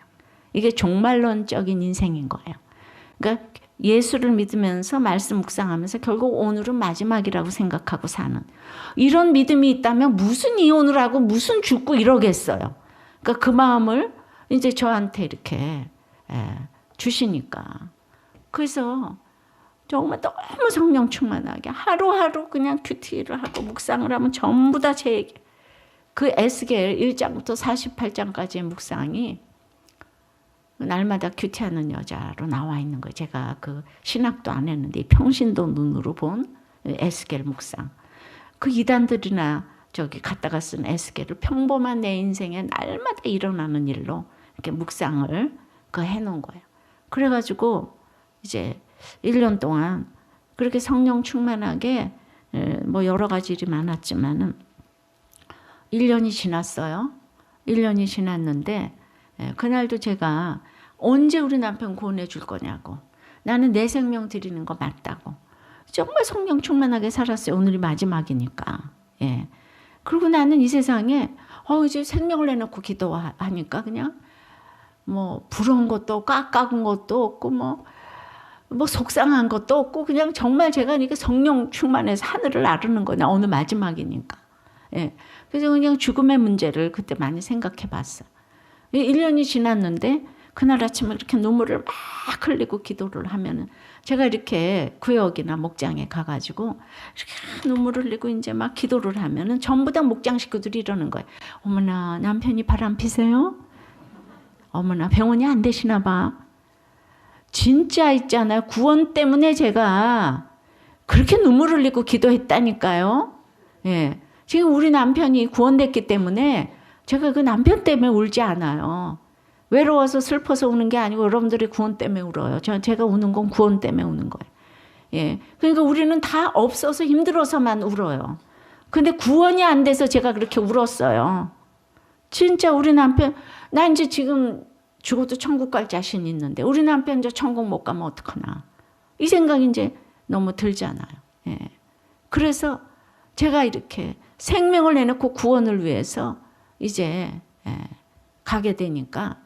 이게 종말론적인 인생인 거예요. 그러니까 예수를 믿으면서 말씀 묵상하면서 결국 오늘은 마지막이라고 생각하고 사는 이런 믿음이 있다면 무슨 이혼을 하고 무슨 죽고 이러겠어요. 그러니까 그 마음을 이제 저한테 이렇게 주시니까 그래서 정말 너무 성령 충만하게 하루하루 그냥 큐티를 하고 묵상을 하면 전부 다 제 얘기. 그 에스겔 1장부터 48장까지의 묵상이 날마다 큐티하는 여자로 나와 있는 거예요. 제가 그 신학도 안 했는데 평신도 눈으로 본 에스겔 묵상. 그 이단들이나 저기 갖다가 쓴 에스겔을 평범한 내 인생에 날마다 일어나는 일로 이렇게 묵상을 해놓은 거예요. 그래가지고 이제 1년 동안 그렇게 성령 충만하게 뭐 여러 가지 일이 많았지만은 1년이 지났어요. 1년이 지났는데 그날도 제가 언제 우리 남편 구원해 줄 거냐고. 나는 내 생명 드리는 거 맞다고. 정말 성령 충만하게 살았어요. 오늘이 마지막이니까. 예. 그리고 나는 이 세상에 이제 생명을 내놓고 기도하니까 그냥 뭐 부러운 것도 없고 아까운 것도 없고 뭐 속상한 것도 없고 그냥 정말 제가 이렇게 성령 충만해서 하늘을 나르는 거냐. 오늘 마지막이니까. 예. 그래서 그냥 죽음의 문제를 그때 많이 생각해 봤어. 1년이 지났는데 그날 아침에 이렇게 눈물을 막 흘리고 기도를 하면은 제가 이렇게 구역이나 목장에 가가지고 이렇게 눈물을 흘리고 이제 막 기도를 하면은 전부 다 목장 식구들이 이러는 거예요. 어머나 남편이 바람 피세요? 어머나 병원이 안 되시나 봐. 진짜 있잖아요. 구원 때문에 제가 그렇게 눈물을 흘리고 기도했다니까요. 예. 지금 우리 남편이 구원됐기 때문에 제가 그 남편 때문에 울지 않아요. 외로워서 슬퍼서 우는 게 아니고 여러분들이 구원 때문에 울어요. 제가 우는 건 구원 때문에 우는 거예요. 예. 그러니까 우리는 다 없어서 힘들어서만 울어요. 근데 구원이 안 돼서 제가 그렇게 울었어요. 진짜 우리 남편, 나 이제 지금 죽어도 천국 갈 자신 있는데 우리 남편 이제 천국 못 가면 어떡하나. 이 생각이 이제 너무 들잖아요. 예. 그래서 제가 이렇게 생명을 내놓고 구원을 위해서 이제 가게 되니까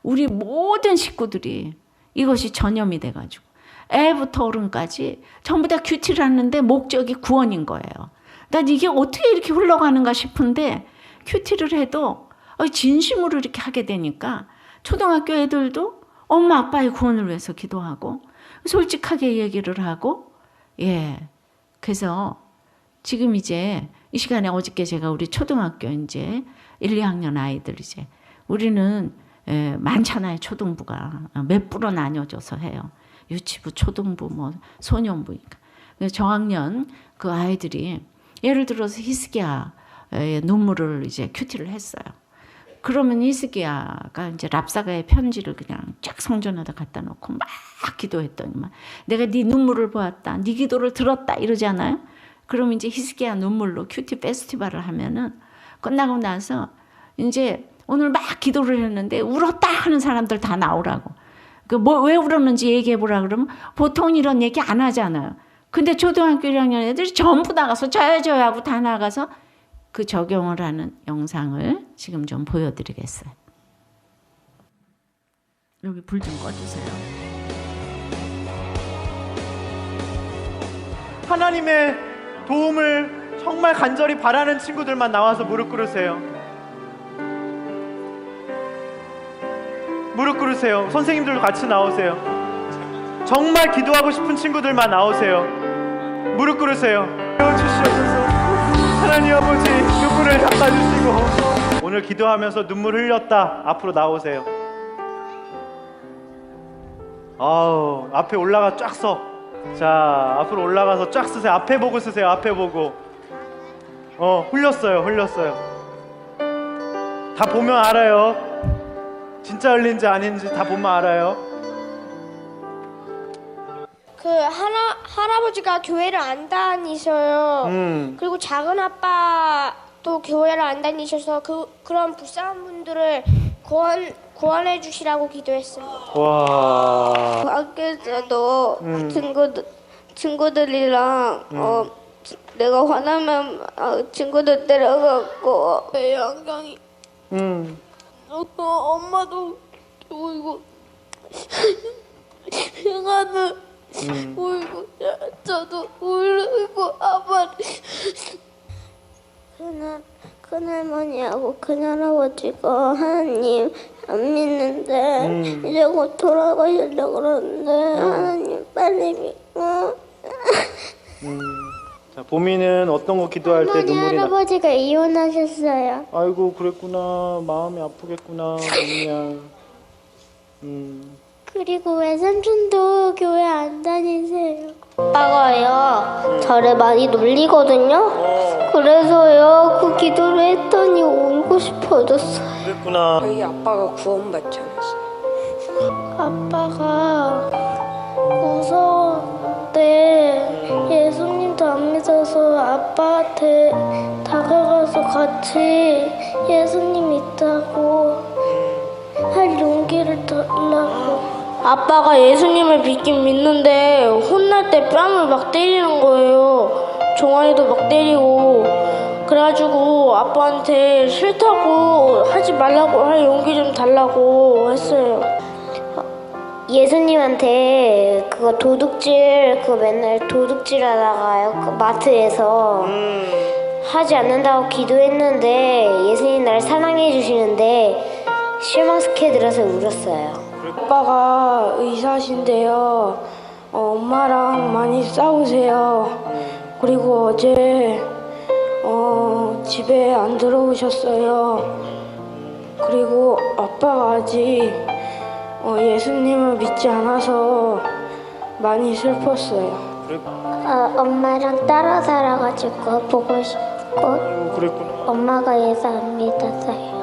우리 모든 식구들이 이것이 전염이 돼가지고 애부터 어른까지 전부 다 큐티를 하는데 목적이 구원인 거예요. 난 이게 어떻게 이렇게 흘러가는가 싶은데 큐티를 해도 진심으로 이렇게 하게 되니까 초등학교 애들도 엄마 아빠의 구원을 위해서 기도하고 솔직하게 얘기를 하고 그래서 지금 이제 이 시간에 어저께 제가 우리 초등학교 이제 1, 2학년 아이들 이제 우리는 많잖아요. 초등부가 몇 부로 나뉘어져서 해요. 유치부, 초등부, 뭐 소년부니까. 그래서 저학년 그 아이들이 예를 들어서 히스기야의 눈물을 이제 큐티를 했어요. 그러면 히스기야가 이제 랍사가의 편지를 그냥 쫙 성전에다 갖다 놓고 막 기도했더니만 내가 네 눈물을 보았다, 네 기도를 들었다 이러잖아요. 그럼 이제 히스기야 눈물로 큐티 페스티벌을 하면은 끝나고 나서 이제 오늘 막 기도를 했는데 울었다 하는 사람들 다 나오라고. 왜 울었는지 얘기해 보라 그러면 보통 이런 얘기 안 하잖아요. 근데 초등학교 1학년 애들이 전부 나가서 저요 하고 다 나가서 그 적용을 하는 영상을 지금 좀 보여드리겠어요. 여기 불 좀 꺼주세요. 하나님의 도움을 정말 간절히 바라는 친구들만 나와서 무릎 꿇으세요. 무릎 꿇으세요. 선생님들도 같이 나오세요. 정말 기도하고 싶은 친구들만 나오세요. 무릎 꿇으세요. 주시옵소서. 하나님 아버지 눈물을 닦아주시고 오늘 기도하면서 눈물 흘렸다 앞으로 나오세요. 앞에 올라가 쫙 서. 자, 앞으로 올라가서 쫙 쓰세요. 앞에 보고 쓰세요. 앞에 보고. 흘렸어요. 다 보면 알아요. 진짜 흘린지 아닌지 다 보면 알아요. 그 할아버지가 교회를 안 다니셔요. 그리고 작은 아빠도 교회를 안 다니셔서 그런 불쌍한 분들을 구원해 주시라고 기도했습니다. 와. 학교에서도 친구들이랑 내가 화나면 친구들 데려가고 영경이 엄마도 울고 형아도 울고 저도 울고 아빠 큰할머니하고 큰할아버지가 하나님 안 믿는데 이제 곧 돌아가시려고 그러는데 하나님 빨리 믿고. 자, 보미는 어떤 거 기도할 때 눈물이 나? 할아버지가 이혼하셨어요. 아이고 그랬구나. 마음이 아프겠구나 보미야. 그리고 외삼촌도 교회 안 다니세요. 아빠가요 저를 많이 놀리거든요. 그래서요 그 기도를 했더니 울고 싶어졌어요. 그랬구나. 저희 아빠가 구원받지 않았어요. 아빠가 무서웠는데 예수님도 안 믿어서 아빠한테 다가가서 같이 예수님 있다고 할 용기를 달라고. 아빠가 예수님을 믿긴 믿는데 혼날 때 뺨을 막 때리는 거예요. 종아리도 막 때리고. 그래가지고 아빠한테 싫다고 하지 말라고 할 용기 좀 달라고 했어요. 예수님한테 그거 도둑질 맨날 도둑질 하다가요 그 마트에서 하지 않는다고 기도했는데 예수님 날 사랑해 주시는데 실망스케 들어서 울었어요. 아빠가 의사신데요. 엄마랑 많이 싸우세요. 그리고 어제 집에 안 들어오셨어요. 그리고 아빠가 아직 예수님을 믿지 않아서 많이 슬펐어요. 엄마랑 따라 살아가지고 보고 싶고 그랬구나. 엄마가 예수 안 믿었어요.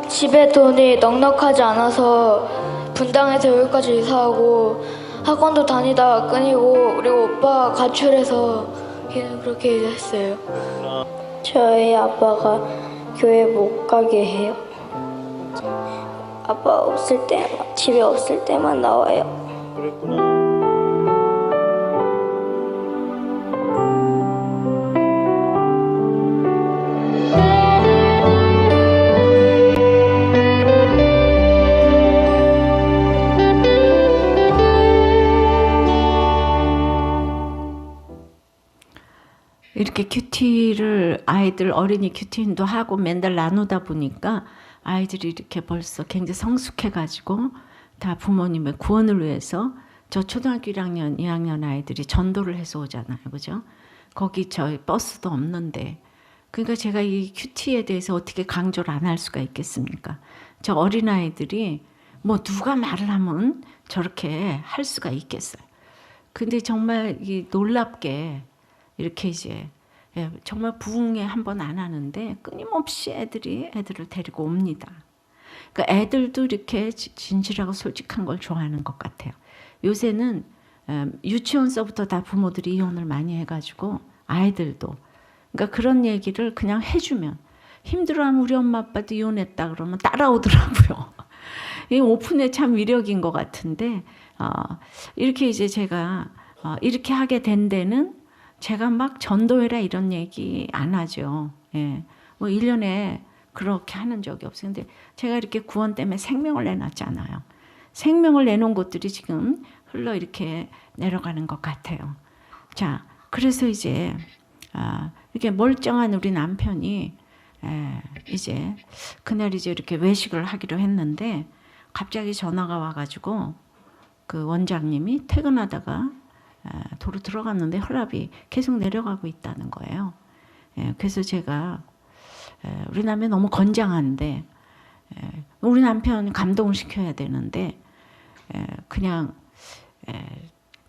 집에 돈이 넉넉하지 않아서 분당에서 여기까지 이사하고 학원도 다니다가 끊이고 그리고 오빠가 가출해서 걔는 그렇게 했어요. 저희 아빠가 교회 못 가게 해요. 아빠 없을 때 집에 없을 때만 나와요. 그랬구나. 이렇게 큐티를 아이들 어린이 큐티인도 하고 맨날 나누다 보니까 아이들이 이렇게 벌써 굉장히 성숙해가지고 다 부모님의 구원을 위해서 저 초등학교 1학년, 2학년 아이들이 전도를 해서 오잖아요, 그죠? 거기 저희 버스도 없는데, 그러니까 제가 이 큐티에 대해서 어떻게 강조를 안 할 수가 있겠습니까? 저 어린 아이들이 뭐 누가 말을 하면 저렇게 할 수가 있겠어요. 근데 정말 이 놀랍게 이렇게 이제 정말 부흥회 한 번 안 하는데 끊임없이 애들을 데리고 옵니다. 그러니까 애들도 이렇게 진실하고 솔직한 걸 좋아하는 것 같아요. 요새는 유치원서부터 다 부모들이 이혼을 많이 해가지고 아이들도 그러니까 그런 얘기를 그냥 해주면 힘들어하면 우리 엄마 아빠도 이혼했다 그러면 따라오더라고요. 이 오픈의 참 위력인 것 같은데 이렇게 이제 제가 이렇게 하게 된 데는 제가 막 전도해라 이런 얘기 안 하죠. 예. 뭐 1년에 그렇게 하는 적이 없어요. 근데 제가 이렇게 구원 때문에 생명을 내놨잖아요. 생명을 내놓은 것들이 지금 흘러 이렇게 내려가는 것 같아요. 자, 그래서 이제 이렇게 멀쩡한 우리 남편이 이제 그날 이제 이렇게 외식을 하기로 했는데 갑자기 전화가 와가지고 그 원장님이 퇴근하다가 도로 들어갔는데 혈압이 계속 내려가고 있다는 거예요. 그래서 제가 우리 남편 너무 건장한데 우리 남편 감동을 시켜야 되는데 그냥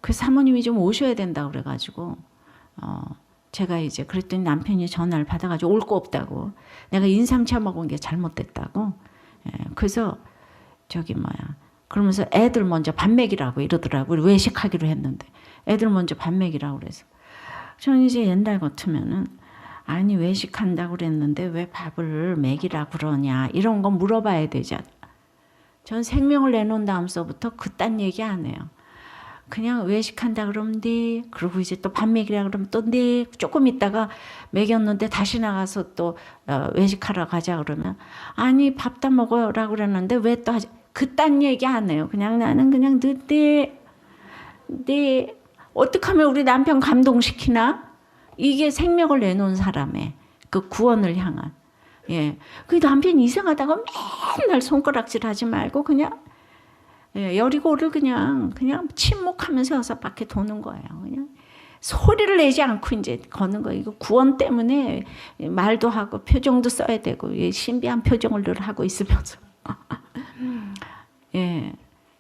그 사모님이 좀 오셔야 된다 그래가지고 제가 이제 그랬더니 남편이 전화를 받아가지고 올 거 없다고 내가 인삼차 먹은 게 잘못됐다고 그래서 그러면서 애들 먼저 밥 먹이라고 이러더라고. 우리 외식하기로 했는데 애들 먼저 밥 먹이라고 그래서 저는 이제 옛날 같으면은 아니 외식한다고 그랬는데 왜 밥을 먹이라고 그러냐 이런 거 물어봐야 되잖아. 전 생명을 내놓은 다음서부터 그딴 얘기 안 해요. 그냥 외식한다 그러면 네. 그리고 이제 또 밥 먹이라 그러면 또 네. 조금 있다가 먹였는데 다시 나가서 또 외식하러 가자 그러면 아니 밥 다 먹으라 그랬는데 왜 또 하지? 그딴 얘기 안 해요. 그냥 나는 그냥 네. 어떻게 하면 우리 남편 감동시키나? 이게 생명을 내놓은 사람의 그 구원을 향한. 예. 그 남편이 이상하다고 맨날 손가락질 하지 말고 그냥 여리고를 그냥 침묵하면서 여섯 바퀴 도는 거예요. 그냥 소리를 내지 않고 이제 걷는 거예요. 이거 구원 때문에 말도 하고 표정도 써야 되고 신비한 표정을 늘 하고 있으면서. 예.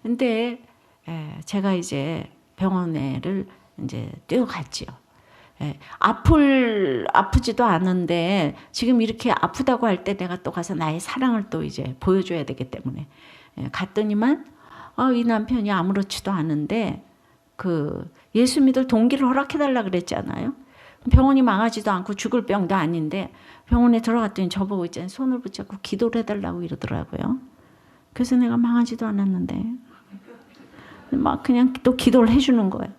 근데 제가 이제 병원에를 이제 뛰어갔지요. 예. 아프지도 않은데 지금 이렇게 아프다고 할 때 내가 또 가서 나의 사랑을 또 이제 보여줘야 되기 때문에 갔더니만 이 남편이 아무렇지도 않은데 그 예수 믿을 동기를 허락해달라 그랬잖아요. 병원이 망하지도 않고 죽을 병도 아닌데 병원에 들어갔더니 저보고 있잖아요. 손을 붙잡고 기도를 해달라고 이러더라고요. 그래서 내가 망하지도 않았는데 막 그냥 또 기도를 해주는 거예요.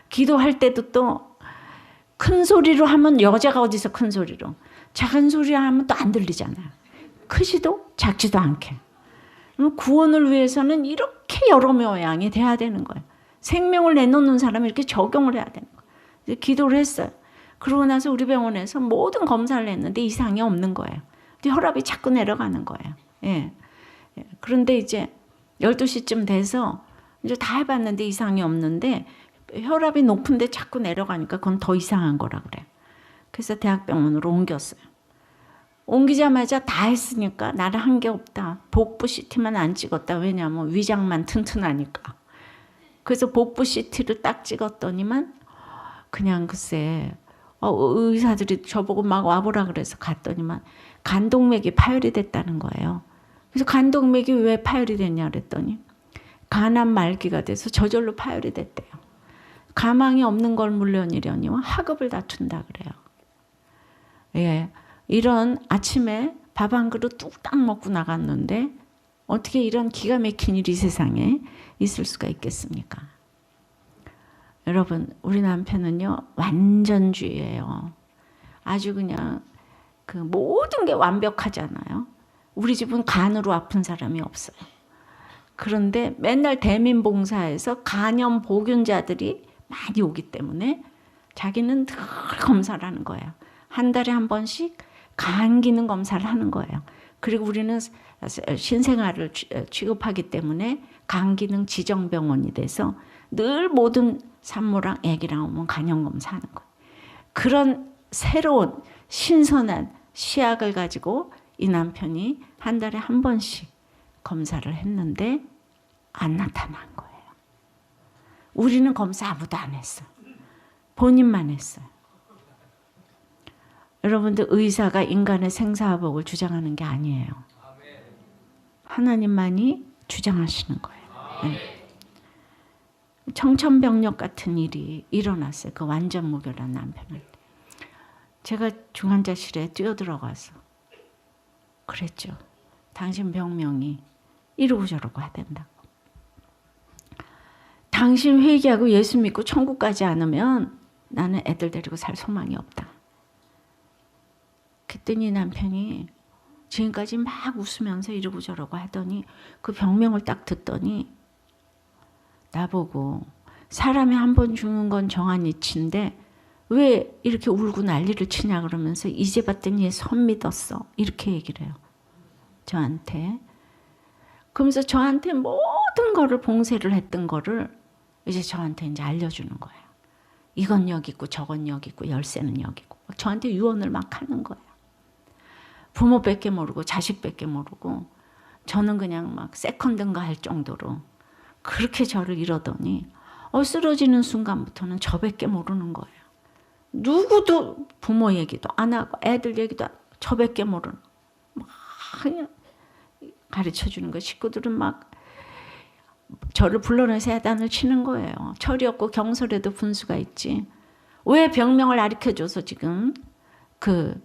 기도할 때도 또 큰 소리로 하면 여자가 어디서 큰 소리로 작은 소리로 하면 또 안 들리잖아요. 크지도 작지도 않게. 구원을 위해서는 이렇게 여러 모양이 돼야 되는 거예요. 생명을 내놓는 사람이 이렇게 적용을 해야 되는 거예요. 기도를 했어요. 그러고 나서 우리 병원에서 모든 검사를 했는데 이상이 없는 거예요. 근데 혈압이 자꾸 내려가는 거예요. 예. 그런데 이제 12시쯤 돼서 이제 다 해봤는데 이상이 없는데 혈압이 높은데 자꾸 내려가니까 그건 더 이상한 거라 그래. 그래서 대학병원으로 옮겼어요. 옮기자마자 다 했으니까 나를 한 게 없다. 복부 CT만 안 찍었다. 왜냐하면 위장만 튼튼하니까. 그래서 복부 CT를 딱 찍었더니만 그냥 글쎄 의사들이 저보고 막 와보라 그래서 갔더니만 간동맥이 파열이 됐다는 거예요. 그래서 간동맥이 왜 파열이 됐냐 그랬더니 간암 말기가 돼서 저절로 파열이 됐대요. 가망이 없는 걸 물려니려니와 학업을 다툰다 그래요. 예, 이런 아침에 밥 한 그릇 뚝딱 먹고 나갔는데 어떻게 이런 기가 막힌 일이 세상에 있을 수가 있겠습니까? 여러분, 우리 남편은요 완전주의예요. 아주 그냥 그 모든 게 완벽하잖아요. 우리 집은 간으로 아픈 사람이 없어요. 그런데 맨날 대민봉사에서 간염 보균자들이 많이 오기 때문에 자기는 늘 검사를 하는 거예요. 한 달에 한 번씩 간 기능 검사를 하는 거예요. 그리고 우리는 신생아를 취급하기 때문에 간 기능 지정병원이 돼서 늘 모든 산모랑 애기랑 오면 간염 검사하는 거예요. 그런 새로운 신선한 시약을 가지고 이 남편이 한 달에 한 번씩 검사를 했는데 안 나타난 거예요. 우리는 검사 아무도 안 했어요. 본인만 했어요. 여러분들, 의사가 인간의 생사화복을 주장하는 게 아니에요. 하나님만이 주장하시는 거예요. 네. 청천벽력 같은 일이 일어났어요. 그 완전 무결한 남편한테. 제가 중환자실에 뛰어들어가서 그랬죠. 당신 병명이 이러고 저러고 해야 된다고. 당신 회개하고 예수 믿고 천국 가지 않으면 나는 애들 데리고 살 소망이 없다. 그랬더니 남편이 지금까지 막 웃으면서 이러고 저러고 하더니 그 병명을 딱 듣더니 나보고 사람이 한 번 죽는 건 정한 이치인데 왜 이렇게 울고 난리를 치냐 그러면서 이제 봤더니 얘 선 믿었어. 이렇게 얘기를 해요. 저한테. 그러면서 저한테 모든 거를 봉쇄를 했던 거를 이제 저한테 이제 알려주는 거예요. 이건 여기 있고 저건 여기 있고 열쇠는 여기고. 저한테 유언을 막 하는 거예요. 부모밖에 모르고 자식밖에 모르고 저는 그냥 막 세컨드인가 할 정도로 그렇게 저를 이러더니 쓰러지는 순간부터는 저밖에 모르는 거예요. 누구도 부모 얘기도 안 하고 애들 얘기도 안 하고 저밖에 모르는 막 그냥 가르쳐주는 거. 식구들은 막 저를 불러내서 야단을 치는 거예요. 철이 없고 경솔해도 분수가 있지. 왜 병명을 가르쳐줘서 지금 그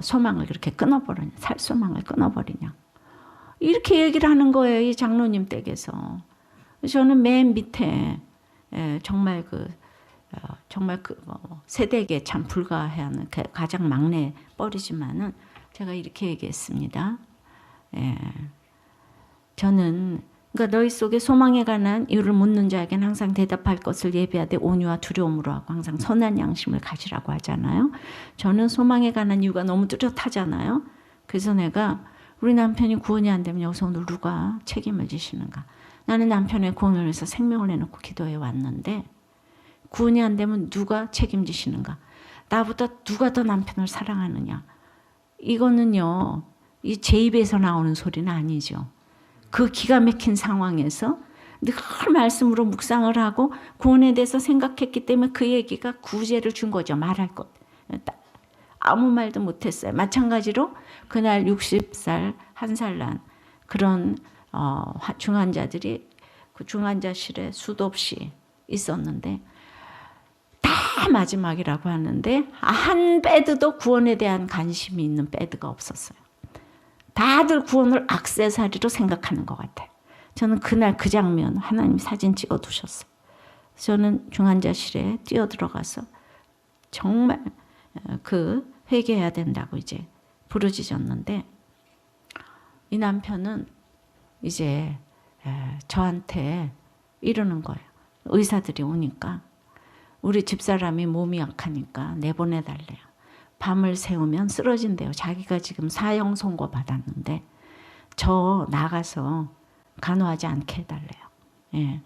소망을 그렇게 끊어버리냐. 살 소망을 끊어버리냐. 이렇게 얘기를 하는 거예요. 이 장로님 댁에서. 저는 맨 밑에 정말 세대에게 참 불가해야 하는 가장 막내 뻘이지만은 제가 이렇게 얘기했습니다. 저는 그러니까 너희 속에 소망에 관한 이유를 묻는 자에게는 항상 대답할 것을 예비하되 온유와 두려움으로 하고 항상 선한 양심을 가지라고 하잖아요. 저는 소망에 관한 이유가 너무 뚜렷하잖아요. 그래서 내가 우리 남편이 구원이 안 되면 여기서 오늘 누가 책임을 지시는가. 나는 남편의 구원을 위해서 생명을 내놓고 기도해 왔는데 구원이 안 되면 누가 책임지시는가. 나보다 누가 더 남편을 사랑하느냐. 이거는요. 제 입에서 나오는 소리는 아니죠. 그 기가 막힌 상황에서 늘 말씀으로 묵상을 하고 구원에 대해서 생각했기 때문에 그 얘기가 구제를 준 거죠. 말할 것. 아무 말도 못했어요. 마찬가지로 그날 60살, 1살 난 그런 중환자들이 그 중환자실에 수도 없이 있었는데 다 마지막이라고 하는데 한 배드도 구원에 대한 관심이 있는 배드가 없었어요. 다들 구원을 액세서리로 생각하는 것 같아요. 저는 그날 그 장면 하나님 사진 찍어 두셨어요. 저는 중환자실에 뛰어들어가서 정말 그 회개해야 된다고 이제 부르짖었는데 이 남편은 이제 저한테 이러는 거예요. 의사들이 오니까 우리 집사람이 몸이 약하니까 내보내달래요. 밤을 새우면 쓰러진대요. 자기가 지금 사형 선고 받았는데 저 나가서 간호하지 않게 해달래요. 예.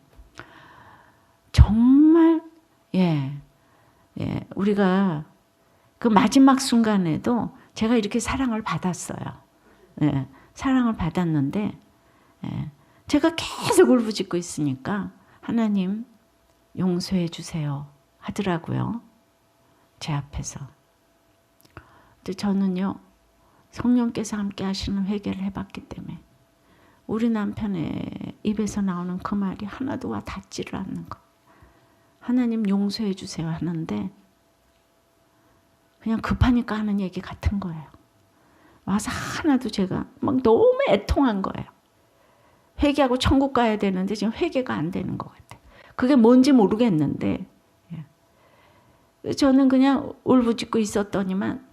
정말 우리가 그 마지막 순간에도 제가 이렇게 사랑을 받았어요. 예. 사랑을 받았는데 제가 계속 울부짖고 있으니까 하나님 용서해 주세요 하더라고요. 제 앞에서. 근데 저는요, 성령께서 함께 하시는 회개를 해봤기 때문에 우리 남편의 입에서 나오는 그 말이 하나도 와 닿지를 않는 거. 하나님 용서해 주세요 하는데 그냥 급하니까 하는 얘기 같은 거예요. 와서 하나도 제가 막 너무 애통한 거예요. 회개하고 천국 가야 되는데 지금 회개가 안 되는 것 같아요. 그게 뭔지 모르겠는데 저는 그냥 울부짖고 있었더니만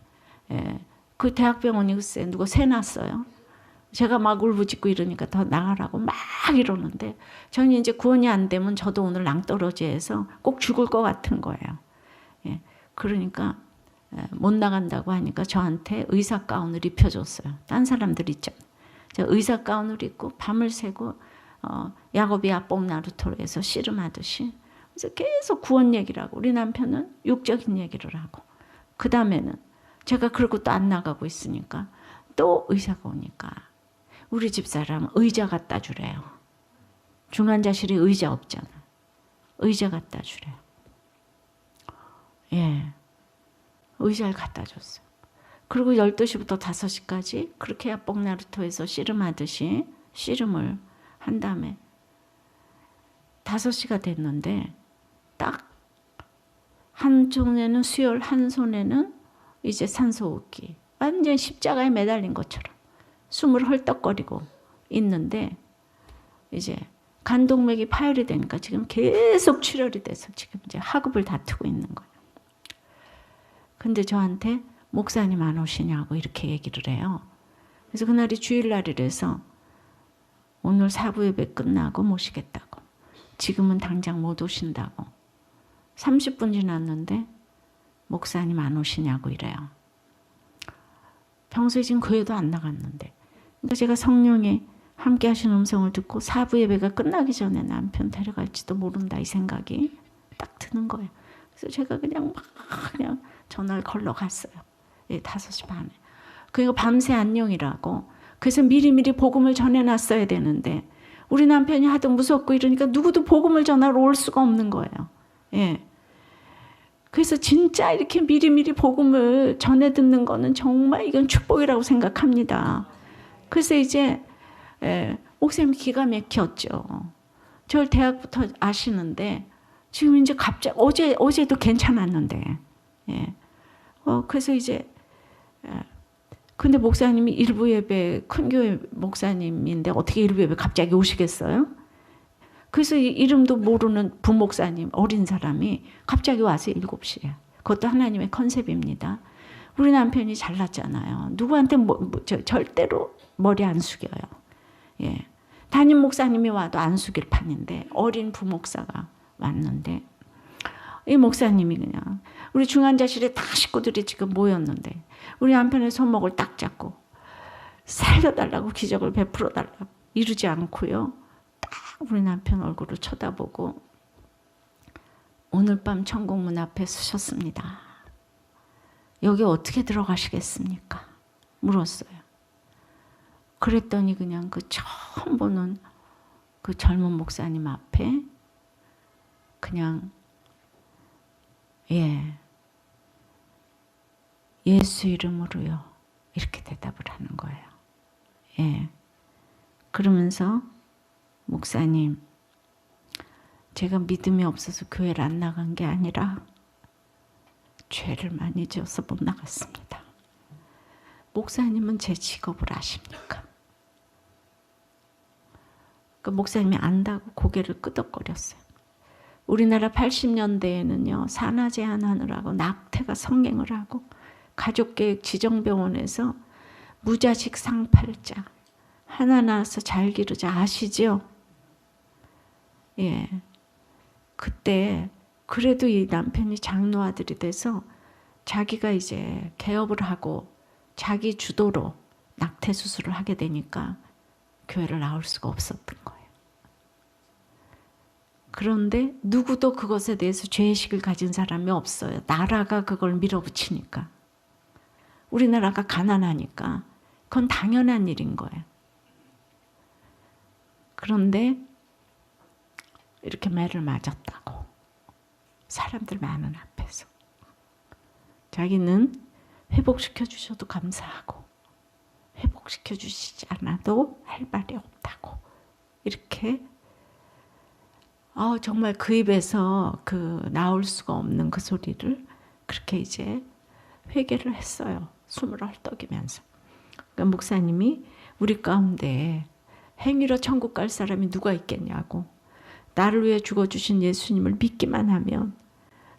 그 대학병원이 글쎄 누가 세놨어요. 제가 막 울부짖고 이러니까 더 나가라고 막 이러는데 저는 이제 구원이 안 되면 저도 오늘 낭떠러지에서 꼭 죽을 것 같은 거예요. 그러니까 못 나간다고 하니까 저한테 의사 가운을 입혀줬어요. 딴 사람들 있잖아요. 제가 의사 가운을 입고 밤을 새고 야곱이 뽕 나루토로 해서 씨름하듯이 그래서 계속 구원 얘기를 하고 우리 남편은 육적인 얘기를 하고 그 다음에는 제가 그러고 또 안 나가고 있으니까 또 의사가 오니까 우리 집사람 의자 갖다 주래요. 중환자실에 의자 없잖아. 의자 갖다 주래요. 예, 의자를 갖다 줬어요. 그리고 12시부터 5시까지 그렇게 뽕나루토에서 씨름하듯이 씨름을 한 다음에 5시가 됐는데 딱 한 손에는 수혈, 한 손에는 이제 산소호흡기. 완전 십자가에 매달린 것처럼 숨을 헐떡거리고 있는데 이제 간동맥이 파열이 되니까 지금 계속 출혈이 돼서 지금 이제 하급을 다투고 있는 거예요. 근데 저한테 목사님 안 오시냐고 이렇게 얘기를 해요. 그래서 그날이 주일날이라서 오늘 사부 예배 끝나고 모시겠다고. 지금은 당장 못 오신다고. 30분 지났는데 목사님 안 오시냐고 이래요. 평소에 지금 교회도 안 나갔는데. 그러니까 제가 성령이 함께 하신 음성을 듣고 사부 예배가 끝나기 전에 남편 데려갈지도 모른다 이 생각이 딱 드는 거예요. 그래서 제가 그냥 전화를 걸러 갔어요. 5시 반에. 그러니까 밤새 안녕이라고. 그래서 미리미리 복음을 전해놨어야 되는데 우리 남편이 하도 무섭고 이러니까 누구도 복음을 전하러 올 수가 없는 거예요. 예. 그래서 진짜 이렇게 미리미리 복음을 전해 듣는 거는 정말 이건 축복이라고 생각합니다. 그래서 이제 목사님이 기가 막혔죠. 저를 대학부터 아시는데 지금 이제 갑자기 어제도 괜찮았는데 그래서 이제 근데 목사님이 일부 예배 큰 교회 목사님인데 어떻게 일부 예배 갑자기 오시겠어요? 그래서 이름도 모르는 부목사님 어린 사람이 갑자기 와서 7시에 그것도 하나님의 컨셉입니다. 우리 남편이 잘났잖아요. 누구한테 절대로 머리 안 숙여요. 예. 담임 목사님이 와도 안 숙일 판인데 어린 부목사가 왔는데 이 목사님이 그냥 우리 중환자실에 다 식구들이 지금 모였는데 우리 남편의 손목을 딱 잡고 살려달라고 기적을 베풀어달라고 이러지 않고요. 딱 우리 남편 얼굴을 쳐다보고 오늘 밤 천국문 앞에 서셨습니다. 여기 어떻게 들어가시겠습니까? 물었어요. 그랬더니 그냥 그 처음 보는 그 젊은 목사님 앞에 그냥 예수 이름으로요. 이렇게 대답을 하는 거예요. 예. 그러면서 목사님, 제가 믿음이 없어서 교회를 안 나간 게 아니라 죄를 많이 지어서 못 나갔습니다. 목사님은 제 직업을 아십니까? 그 목사님이 안다고 고개를 끄덕거렸어요. 우리나라 80년대에는요. 산하 제한하느라고 낙태가 성행을 하고 가족계획 지정병원에서 무자식 상팔자 하나 낳아서 잘 기르자 아시죠? 예. 그때 그래도 이 남편이 장로 아들이 돼서 자기가 이제 개업을 하고 자기 주도로 낙태 수술을 하게 되니까 교회를 나올 수가 없었던 거예요. 그런데 누구도 그것에 대해서 죄의식을 가진 사람이 없어요. 나라가 그걸 밀어붙이니까. 우리나라가 가난하니까 그건 당연한 일인 거예요. 그런데 이렇게 매를 맞았다고. 사람들 많은 앞에서. 자기는 회복시켜 주셔도 감사하고 회복시켜 주시지 않아도 할 말이 없다고. 이렇게 정말 그 입에서 그 나올 수가 없는 그 소리를 그렇게 이제 회개를 했어요. 숨을 헐떡이면서. 그러니까 목사님이 우리 가운데 행위로 천국 갈 사람이 누가 있겠냐고. 나를 위해 죽어주신 예수님을 믿기만 하면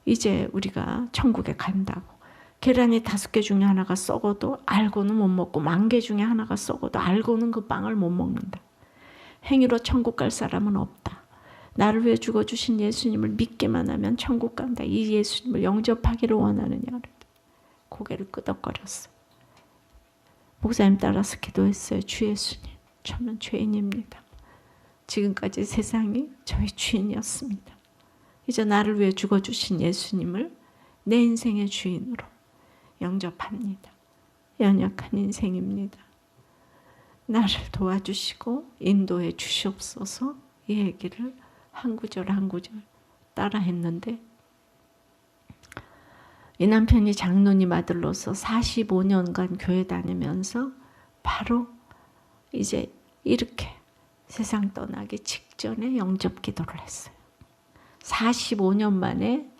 이제 우리가 천국에 간다고. 계란이 5개 중에 하나가 썩어도 알고는 못 먹고 10,000개 중에 하나가 썩어도 알고는 그 빵을 못 먹는다. 행위로 천국 갈 사람은 없다. 나를 위해 죽어주신 예수님을 믿기만 하면 천국 간다. 이 예수님을 영접하기를 원하느냐. 고개를 끄덕거렸어. 목사님 따라서 기도했어요. 주 예수님, 저는 죄인입니다. 지금까지 세상이 저의 주인이었습니다. 이제 나를 위해 죽어주신 예수님을 내 인생의 주인으로 영접합니다. 연약한 인생입니다. 나를 도와주시고 인도해 주시옵소서. 이 얘기를 한 구절 한 구절 따라 했는데 이 남편이 장로님 아들로서 45년간 교회 다니면서 바로 이제 이렇게 세상 떠나기 직전에 영접 기도를 했어요. 45년 만에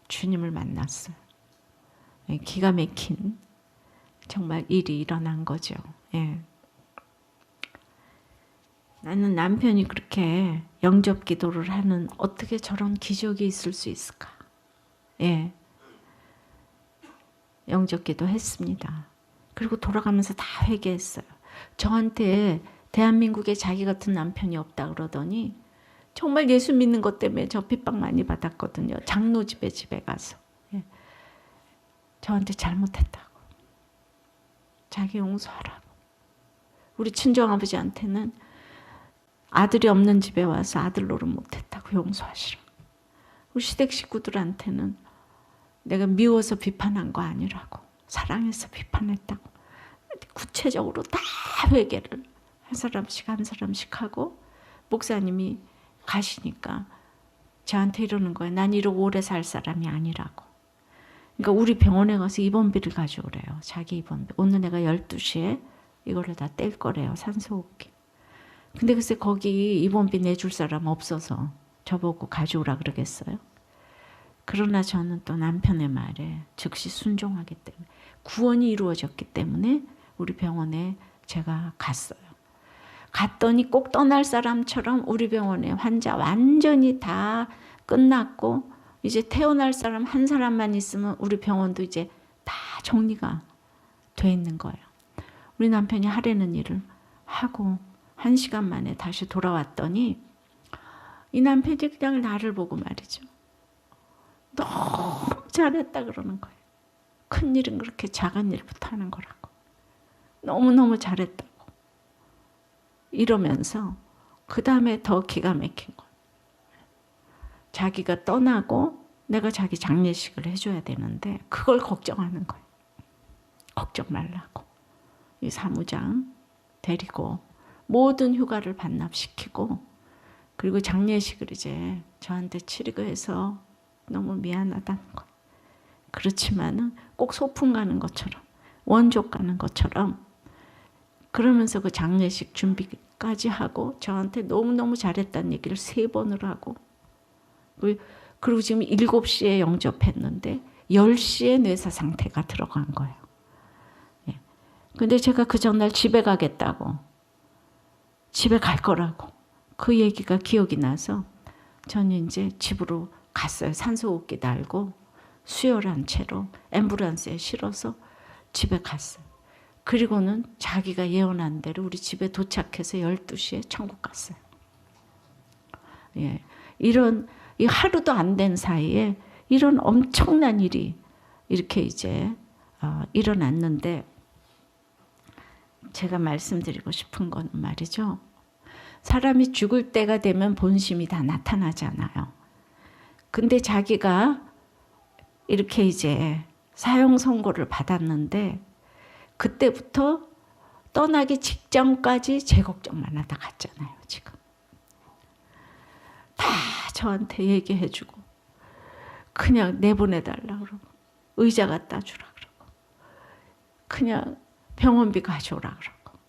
주님을 만났어요. 기가 막힌 정말 일이 일어난 거죠. 예. 나는 남편이 그렇게 영접 기도를 하는 어떻게 저런 기적이 있을 수 있을까? 예. 영접 기도 했습니다. 그리고 돌아가면서 다 회개했어요. 저한테 대한민국에 자기 같은 남편이 없다 그러더니 정말 예수 믿는 것 때문에 저 핍박 많이 받았거든요. 장로 집에 가서. 예. 저한테 잘못했다고. 자기 용서하라고. 우리 친정아버지한테는 아들이 없는 집에 와서 아들 노릇 못했다고 용서하시라고. 우리 시댁 식구들한테는 내가 미워서 비판한 거 아니라고. 사랑해서 비판했다고. 구체적으로 다 회개를 한 사람씩 하고 목사님이 가시니까 저한테 이러는 거예요. 난 이러고 오래 살 사람이 아니라고. 그러니까 우리 병원에 가서 입원비를 가져오래요. 자기 입원비. 오늘 내가 12시에 이거를 다 뗄 거래요. 산소호흡기. 근데 글쎄 거기 입원비 내줄 사람 없어서 저보고 가져오라 그러겠어요. 그러나 저는 또 남편의 말에 즉시 순종하기 때문에 구원이 이루어졌기 때문에 우리 병원에 제가 갔어요. 갔더니 꼭 떠날 사람처럼 우리 병원에 환자 완전히 다 끝났고 이제 태어날 사람 한 사람만 있으면 우리 병원도 이제 다 정리가 돼 있는 거예요. 우리 남편이 하려는 일을 하고 1시간 만에 다시 돌아왔더니 이 남편이 그냥 나를 보고 말이죠. 너무 잘했다 그러는 거예요. 큰 일은 그렇게 작은 일부터 하는 거라고. 너무너무 잘했다고. 이러면서 그 다음에 더 기가 막힌 거예요. 자기가 떠나고 내가 자기 장례식을 해줘야 되는데 그걸 걱정하는 거예요. 걱정 말라고. 이 사무장 데리고 모든 휴가를 반납시키고 그리고 장례식을 이제 저한테 치르고 해서 너무 미안하다는 거예요. 그렇지만은 꼭 소풍 가는 것처럼 원족 가는 것처럼 그러면서 그 장례식 준비까지 하고 저한테 너무너무 잘했다는 얘기를 3번을 하고 그리고 지금 7시에 영접했는데 10시에 뇌사 상태가 들어간 거예요. 예. 근데 제가 그 전날 집에 가겠다고 집에 갈 거라고 그 얘기가 기억이 나서 저는 이제 집으로 갔어요. 산소호흡기 달고 수혈한 채로 앰뷸런스에 실어서 집에 갔어요. 그리고는 자기가 예언한 대로 우리 집에 도착해서 12시에 천국 갔어요. 예, 이런 이 하루도 안 된 사이에 이런 엄청난 일이 이렇게 이제 일어났는데 제가 말씀드리고 싶은 건 말이죠. 사람이 죽을 때가 되면 본심이 다 나타나잖아요. 근데 자기가 이렇게 이제 사형 선고를 받았는데 그때부터 떠나기 직전까지 제 걱정만 하다 갔잖아요. 지금 다 저한테 얘기해주고 그냥 내보내달라 그러고 의자 갖다 주라 그러고 그냥 병원비 가져오라 그러고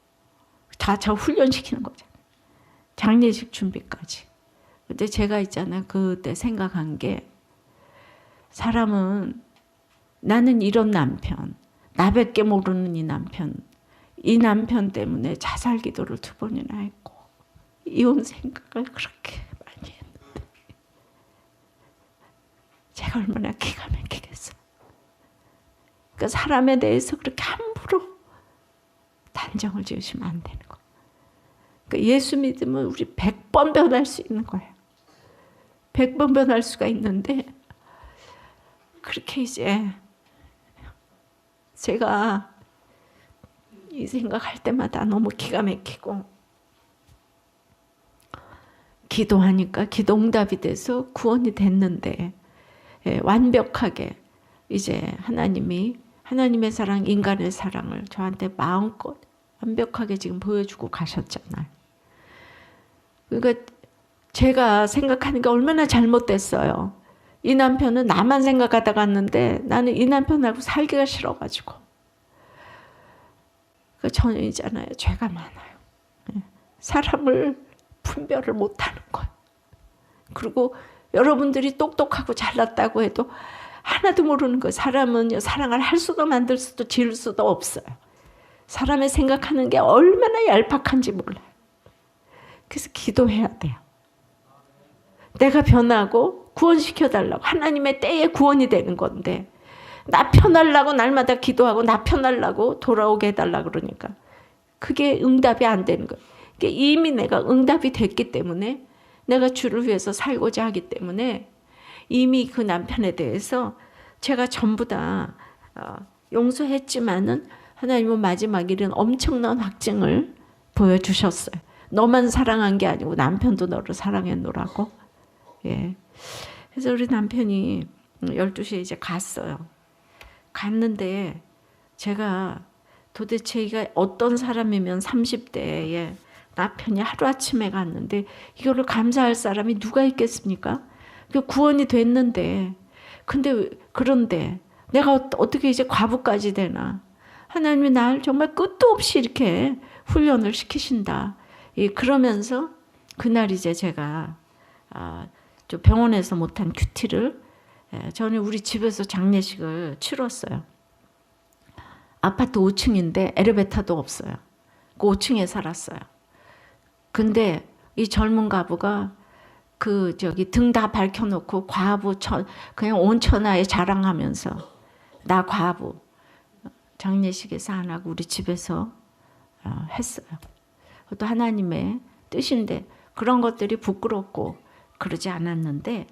다 저 훈련시키는 거잖아요. 장례식 준비까지. 근데 제가 있잖아요. 그때 생각한 게 사람은 나는 이런 남편, 나밖에 모르는 이 남편 때문에 자살 기도를 2번이나 했고 이혼 생각을 그렇게 많이 했는데 제가 얼마나 기가 막히겠어요. 그러니까 사람에 대해서 그렇게 함부로 단정을 지으시면 안 되는 거예요. 그러니까 예수 믿으면 우리 100번 변할 수 있는 거예요. 100번 변할 수가 있는데 그렇게 이제 제가 이 생각할 때마다 너무 기가 막히고 기도하니까 기도 응답이 돼서 구원이 됐는데 완벽하게 이제 하나님의 사랑, 인간의 사랑을 저한테 마음껏 완벽하게 지금 보여주고 가셨잖아요. 그러니까 제가 생각하는 게 얼마나 잘못됐어요. 이 남편은 나만 생각하다 갔는데 나는 이 남편하고 살기가 싫어가지고. 저는 있잖아요. 죄가 많아요. 사람을 분별을 못하는 거예요. 그리고 여러분들이 똑똑하고 잘났다고 해도 하나도 모르는 거예요. 사람은 사랑을 할 수도 만들 수도 지을 수도 없어요. 사람의 생각하는 게 얼마나 얄팍한지 몰라요. 그래서 기도해야 돼요. 내가 변하고 구원시켜달라고. 하나님의 때에 구원이 되는 건데 나 편하려고 날마다 기도하고 나 편하려고 돌아오게 해달라고 그러니까 그게 응답이 안 되는 거예요. 이미 내가 응답이 됐기 때문에 내가 주를 위해서 살고자 하기 때문에 이미 그 남편에 대해서 제가 전부 다 용서했지만은 하나님은 마지막 일은 엄청난 확증을 보여주셨어요. 너만 사랑한 게 아니고 남편도 너를 사랑했노라고. 예. 그래서 우리 남편이 12시에 이제 갔어요. 갔는데 제가 도대체 이가 어떤 사람이면 30대에 남편이 하루아침에 갔는데 이거를 감사할 사람이 누가 있겠습니까? 구원이 됐는데 그런데 내가 어떻게 이제 과부까지 되나. 하나님이 날 정말 끝도 없이 이렇게 훈련을 시키신다. 그러면서 그날 이제 제가 좀 병원에서 못한 큐티를 저는 우리 집에서 장례식을 치렀어요. 아파트 5층인데 엘리베이터도 없어요. 그 5층에 살았어요. 근데 이 젊은 과부가 등 다 밝혀놓고 과부 그냥 온 천하에 자랑하면서 나 과부 장례식에서 안 하고 우리 집에서 했어요. 또 하나님의 뜻인데 그런 것들이 부끄럽고 그러지 않았는데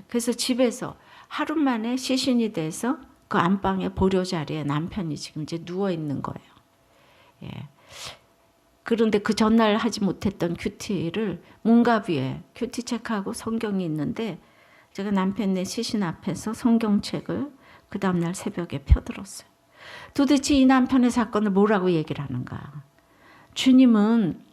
그래서 집에서 하루 만에 시신이 돼서 그 안방에 보료 자리에 남편이 지금 이제 누워 있는 거예요. 예. 그런데 그 전날 하지 못했던 큐티를 문가비에 큐티 책하고 성경이 있는데 제가 남편네 시신 앞에서 성경책을 그 다음날 새벽에 펴들었어요. 도대체 이 남편의 사건을 뭐라고 얘기를 하는가. 주님은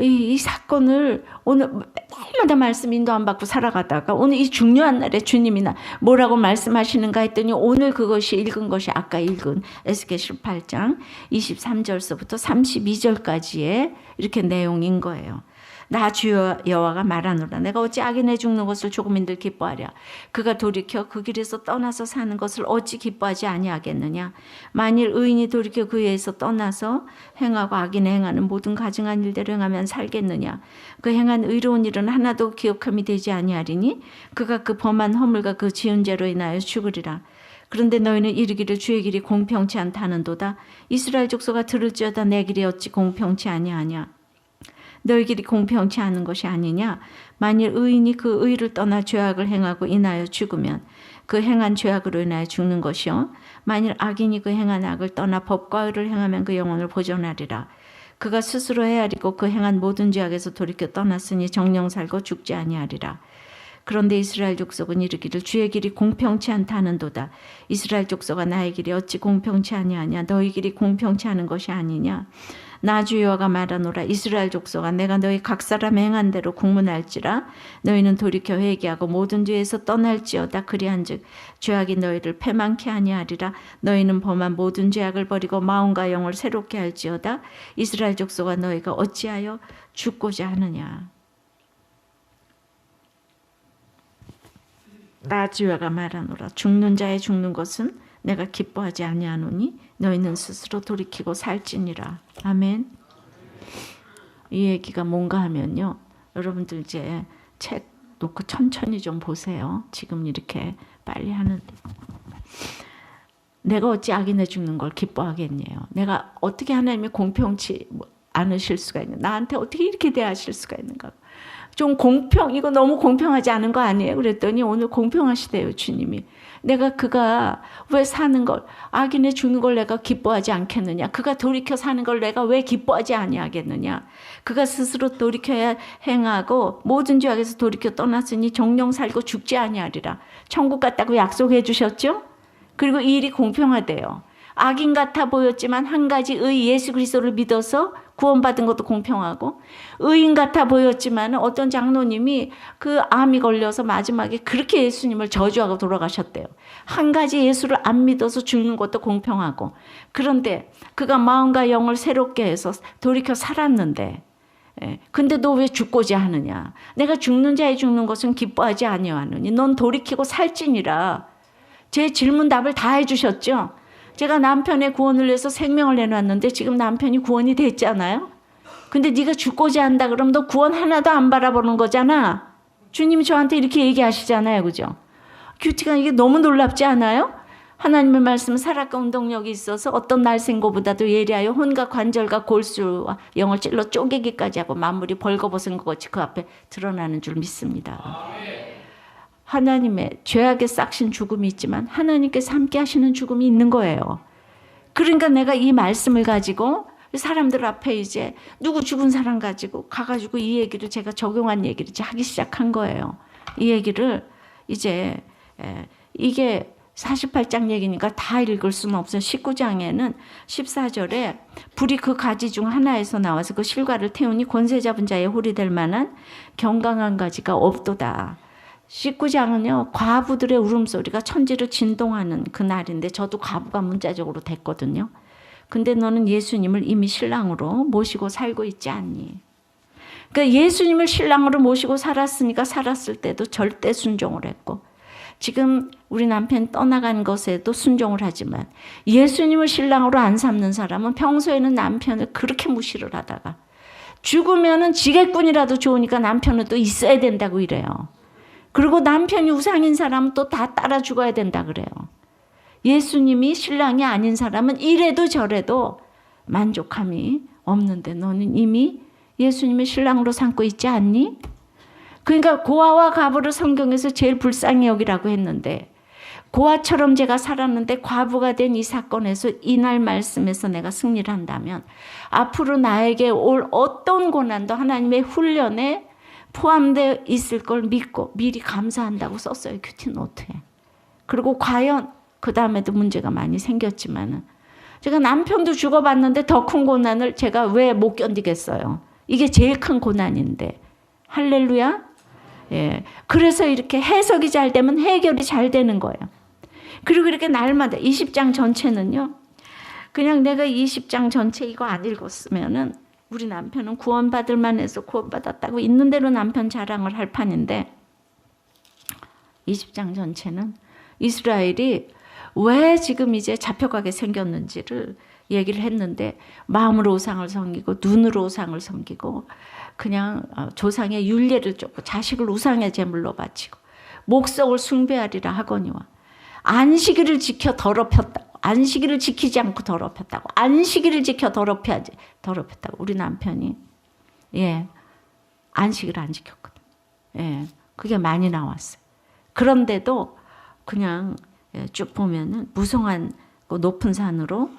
이 사건을 오늘 날마다 말씀 인도 안 받고 살아가다가 오늘 이 중요한 날에 주님이 뭐라고 말씀하시는가 했더니 오늘 그것이 읽은 것이 아까 읽은 에스겔 18장 23절서부터 32절까지의 이렇게 내용인 거예요. 나 주 여호와가 말하노라. 내가 어찌 악인의 죽는 것을 조금인들 기뻐하랴. 그가 돌이켜 그 길에서 떠나서 사는 것을 어찌 기뻐하지 아니하겠느냐. 만일 의인이 돌이켜 그 위에서 떠나서 행하고 악인이 행하는 모든 가증한 일대로 행하면 살겠느냐. 그 행한 의로운 일은 하나도 기억함이 되지 아니하리니 그가 그 범한 허물과 그 지은 죄로 인하여 죽으리라. 그런데 너희는 이르기를 주의 길이 공평치 않다 하는도다. 이스라엘 족속아 들을지어다 내 길이 어찌 공평치 아니하냐. 너희 길이 공평치 않은 것이 아니냐. 만일 의인이 그 의를 떠나 죄악을 행하고 인하여 죽으면 그 행한 죄악으로 인하여 죽는 것이요 만일 악인이 그 행한 악을 떠나 법과 의를 행하면 그 영혼을 보존하리라. 그가 스스로 헤아리고 그 행한 모든 죄악에서 돌이켜 떠났으니 정령 살고 죽지 아니하리라. 그런데 이스라엘 족속은 이르기를 주의 길이 공평치 않다 하는도다. 이스라엘 족속아 나의 길이 어찌 공평치 아니하냐. 너희 길이 공평치 않은 것이 아니냐. 나 주여가 말하노라. 이스라엘 족속아 내가 너희 각 사람 행한 대로 국문할지라. 너희는 돌이켜 회개하고 모든 죄에서 떠날지어다. 그리한즉 죄악이 너희를 패망케 아니하리라. 너희는 범한 모든 죄악을 버리고 마음과 영을 새롭게 할지어다. 이스라엘 족속아 너희가 어찌하여 죽고자 하느냐. 나 주여가 말하노라. 죽는 자의 죽는 것은 내가 기뻐하지 아니하노니 너희는 스스로 돌이키고 살지니라. 아멘. 이 얘기가 뭔가 하면요. 여러분들 이제 책 놓고 천천히 좀 보세요. 지금 이렇게 빨리 하는데. 내가 어찌 악인의 죽는 걸 기뻐하겠냐요. 내가 어떻게 하나님이 공평치 않으실 수가 있는, 나한테 어떻게 이렇게 대하실 수가 있는가. 좀 이거 너무 공평하지 않은 거 아니에요? 그랬더니 오늘 공평하시대요, 주님이. 그가 왜 사는 걸, 악인의 죽는 걸 내가 기뻐하지 않겠느냐? 그가 돌이켜 사는 걸 내가 왜 기뻐하지 아니하겠느냐? 그가 스스로 돌이켜야 행하고 모든 죄악에서 돌이켜 떠났으니 정령 살고 죽지 아니하리라. 천국 갔다고 약속해 주셨죠? 그리고 이 일이 공평하대요. 악인 같아 보였지만 한 가지 예수 그리스도를 믿어서 구원받은 것도 공평하고, 의인 같아 보였지만 어떤 장로님이 그 암이 걸려서 마지막에 그렇게 예수님을 저주하고 돌아가셨대요. 한 가지 예수를 안 믿어서 죽는 것도 공평하고, 그런데 그가 마음과 영을 새롭게 해서 돌이켜 살았는데, 근데 너 왜 죽고자 하느냐. 내가 죽는 자의 죽는 것은 기뻐하지 아니하느니 넌 돌이키고 살지니라. 제 질문 답을 다 해주셨죠. 제가 남편의 구원을 위해서 생명을 내놨는데 지금 남편이 구원이 됐잖아요. 근데 네가 죽고자 한다 그러면 너 구원 하나도 안 바라보는 거잖아. 주님이 저한테 이렇게 얘기하시잖아요. 그죠? 큐티가 이게 너무 놀랍지 않아요? 하나님의 말씀은 살아가 운동력이 있어서 어떤 날생고보다도 예리하여 혼과 관절과 골수와 영을 찔러 쪼개기까지 하고 만물이 벌거벗은 것 같이 그 앞에 드러나는 줄 믿습니다. 하나님의 죄악에 싹신 죽음이 있지만 하나님께서 함께 하시는 죽음이 있는 거예요. 그러니까 내가 이 말씀을 가지고 사람들 앞에 이제 누구 죽은 사람 가지고 가가지고 이 얘기를 제가 적용한 얘기를 이제 하기 시작한 거예요. 이 얘기를 이제 이게 48장 얘기니까 다 읽을 수는 없어요. 19장에는 14절에 불이 그 가지 중 하나에서 나와서 그 실과를 태우니 권세 잡은 자의 홀이 될 만한 경강한 가지가 없도다. 19장은요. 과부들의 울음소리가 천지를 진동하는 그날인데 저도 과부가 문자적으로 됐거든요. 근데 너는 예수님을 이미 신랑으로 모시고 살고 있지 않니? 그러니까 예수님을 신랑으로 모시고 살았으니까 살았을 때도 절대 순종을 했고, 지금 우리 남편 떠나간 것에도 순종을 하지만 예수님을 신랑으로 안 삼는 사람은 평소에는 남편을 그렇게 무시를 하다가 죽으면은 지게꾼이라도 좋으니까 남편은 또 있어야 된다고 이래요. 그리고 남편이 우상인 사람은 또 다 따라 죽어야 된다 그래요. 예수님이 신랑이 아닌 사람은 이래도 저래도 만족함이 없는데 너는 이미 예수님의 신랑으로 삼고 있지 않니? 그러니까 고아와 과부를 성경에서 제일 불쌍히 여기라고 했는데, 고아처럼 제가 살았는데 과부가 된 이 사건에서 이날 말씀에서 내가 승리를 한다면 앞으로 나에게 올 어떤 고난도 하나님의 훈련에 포함되어 있을 걸 믿고 미리 감사한다고 썼어요. 큐티 노트에. 그리고 과연 그 다음에도 문제가 많이 생겼지만 제가 남편도 죽어봤는데 더 큰 고난을 제가 왜 못 견디겠어요. 이게 제일 큰 고난인데. 할렐루야. 예. 그래서 이렇게 해석이 잘 되면 해결이 잘 되는 거예요. 그리고 이렇게 날마다 20장 전체는요. 그냥 내가 20장 전체 이거 안 읽었으면은 우리 남편은 구원받을 만해서 구원받았다고 있는 대로 남편 자랑을 할 판인데, 20장 전체는 이스라엘이 왜 지금 이제 잡혀가게 생겼는지를 얘기를 했는데, 마음으로 우상을 섬기고 눈으로 우상을 섬기고 그냥 조상의 율례를 쫓고 자식을 우상의 제물로 바치고 목석을 숭배하리라 하거니와 안식일을 지켜 더럽혔다고, 안식일을 지키지 않고 더럽혔다고, 안식일을 지켜 더럽혔다고. 우리 남편이 안식일을 안 지켰거든. 그게 많이 나왔어요. 그런데도 그냥 쭉 보면은 무성한 그 높은 산으로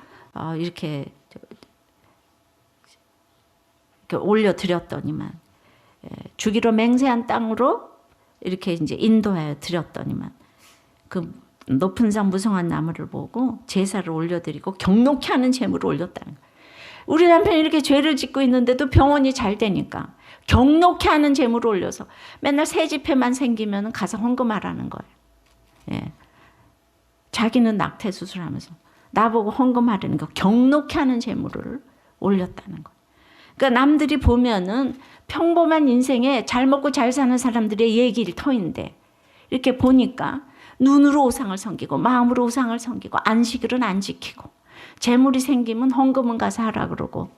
이렇게 올려드렸더니만 주기로 맹세한 땅으로 이렇게 이제 인도하여 드렸더니만 그 높은 산 무성한 나무를 보고 제사를 올려드리고 경록히 하는 제물을 올렸다는 거예요. 우리 남편이 이렇게 죄를 짓고 있는데도 병원이 잘 되니까 경록히 하는 제물을 올려서 맨날 새 집회만 생기면 가서 헌금하라는 거예요. 예. 자기는 낙태 수술하면서 나보고 헌금하라는 거 경록히 하는 제물을 올렸다는 거예요. 그러니까 남들이 보면은 평범한 인생에 잘 먹고 잘 사는 사람들의 얘기를 터인데 이렇게 보니까 눈으로 우상을 섬기고 마음으로 우상을 섬기고 안식일은 안 지키고 재물이 생기면 헌금은 가서 하라 그러고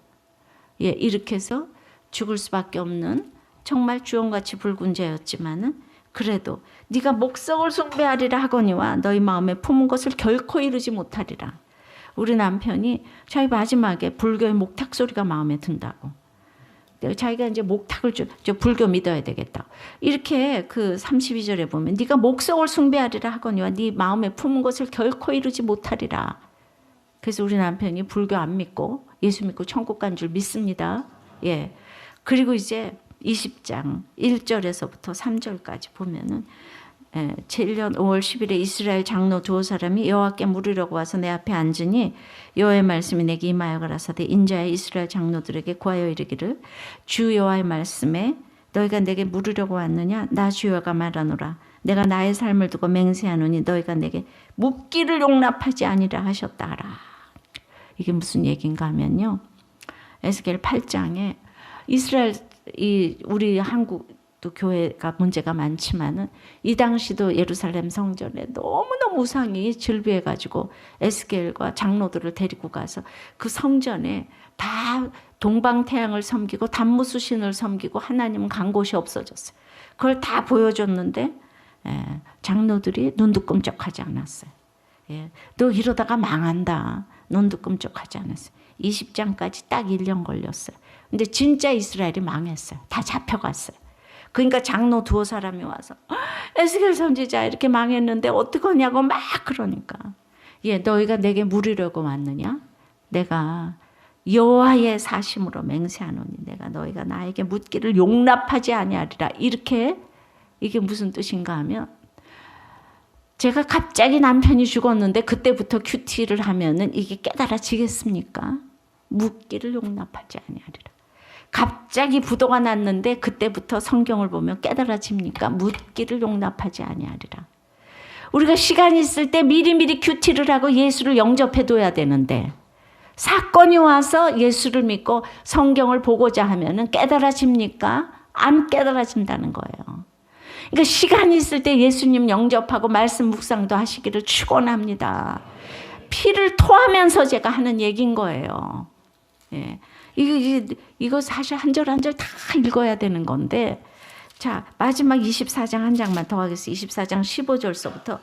이렇게 해서 죽을 수밖에 없는 정말 주홍같이 붉은 죄였지만은 그래도 네가 목석을 숭배하리라 하거니와 너희 마음에 품은 것을 결코 이루지 못하리라. 우리 남편이 자기 마지막에 불교의 목탁 소리가 마음에 든다고. 자기가 이제 목탁을 저 불교 믿어야 되겠다. 이렇게 그 32절에 보면 네가 목석을 숭배하리라 하거니와 네 마음에 품은 것을 결코 이루지 못하리라. 그래서 우리 남편이 불교 안 믿고 예수 믿고 천국 간 줄 믿습니다. 예. 그리고 이제 20장 1절에서부터 3절까지 보면은 7년 5월 10일에 이스라엘 장로 두 사람이 여호와께 물으려고 와서 내 앞에 앉으니 여호와의 말씀이 내게 임하여 가라사대 인자의 이스라엘 장로들에게 구하여 이르기를 주 여호와의 말씀에 너희가 내게 물으려고 왔느냐 나 주 여호와가 말하노라 내가 나의 삶을 두고 맹세하노니 너희가 내게 묻기를 용납하지 아니라 하셨다 하라. 이게 무슨 얘기인가 하면요. 에스겔 8장에 이스라엘 우리 한국도 교회가 문제가 많지만은 이 당시도 예루살렘 성전에 너무너무 우상이 즐비해가지고 에스겔과 장로들을 데리고 가서 그 성전에 다 동방태양을 섬기고 단무수신을 섬기고 하나님은 간 곳이 없어졌어요. 그걸 다 보여줬는데 장로들이 눈도 끔찍하지 않았어요. 너 이러다가 망한다. 눈도 끔찍하지 않았어요. 20장까지 딱 1년 걸렸어요. 근데 진짜 이스라엘이 망했어요. 다 잡혀갔어요. 그러니까 장로 두어 사람이 와서 에스겔 선지자 이렇게 망했는데 어떡하냐고 막 그러니까 너희가 내게 물으려고 왔느냐? 내가 여호와의 사심으로 맹세하노니 내가 너희가 나에게 묻기를 용납하지 아니하리라. 이렇게 이게 무슨 뜻인가 하면 제가 갑자기 남편이 죽었는데 그때부터 큐티를 하면은 이게 깨달아지겠습니까? 묻기를 용납하지 아니하리라. 갑자기 부도가 났는데 그때부터 성경을 보면 깨달아집니까? 묻기를 용납하지 아니하리라. 우리가 시간이 있을 때 미리미리 큐티를 하고 예수를 영접해둬야 되는데 사건이 와서 예수를 믿고 성경을 보고자 하면은 깨달아집니까? 안 깨달아진다는 거예요. 그러니까 시간이 있을 때 예수님 영접하고 말씀 묵상도 하시기를 축원합니다. 피를 토하면서 제가 하는 얘기인 거예요. 예. 이거 사실 한 절 한 절 다 읽어야 되는 건데 자 마지막 24장 한 장만 더 하겠습니다. 24장 15절서부터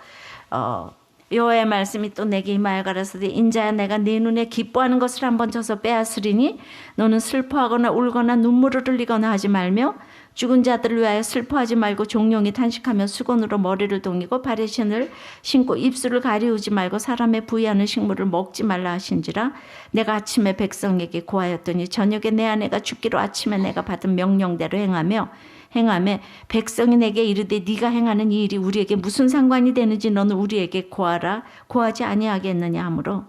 여호와의 말씀이 또 내게 임하여 가라사대 인자야 내가 네 눈에 기뻐하는 것을 한번 줘서 빼앗으리니 너는 슬퍼하거나 울거나 눈물을 흘리거나 하지 말며 죽은 자들을 위하여 슬퍼하지 말고 종용이 탄식하며 수건으로 머리를 동이고 발에 신을 신고 입술을 가리우지 말고 사람의 부의하는 식물을 먹지 말라 하신지라 내가 아침에 백성에게 고하였더니 저녁에 내 아내가 죽기로 아침에 내가 받은 명령대로 행하며 백성이 내게 이르되 네가 행하는 이 일이 우리에게 무슨 상관이 되는지 너는 우리에게 고하라 고하지 아니하겠느냐 하므로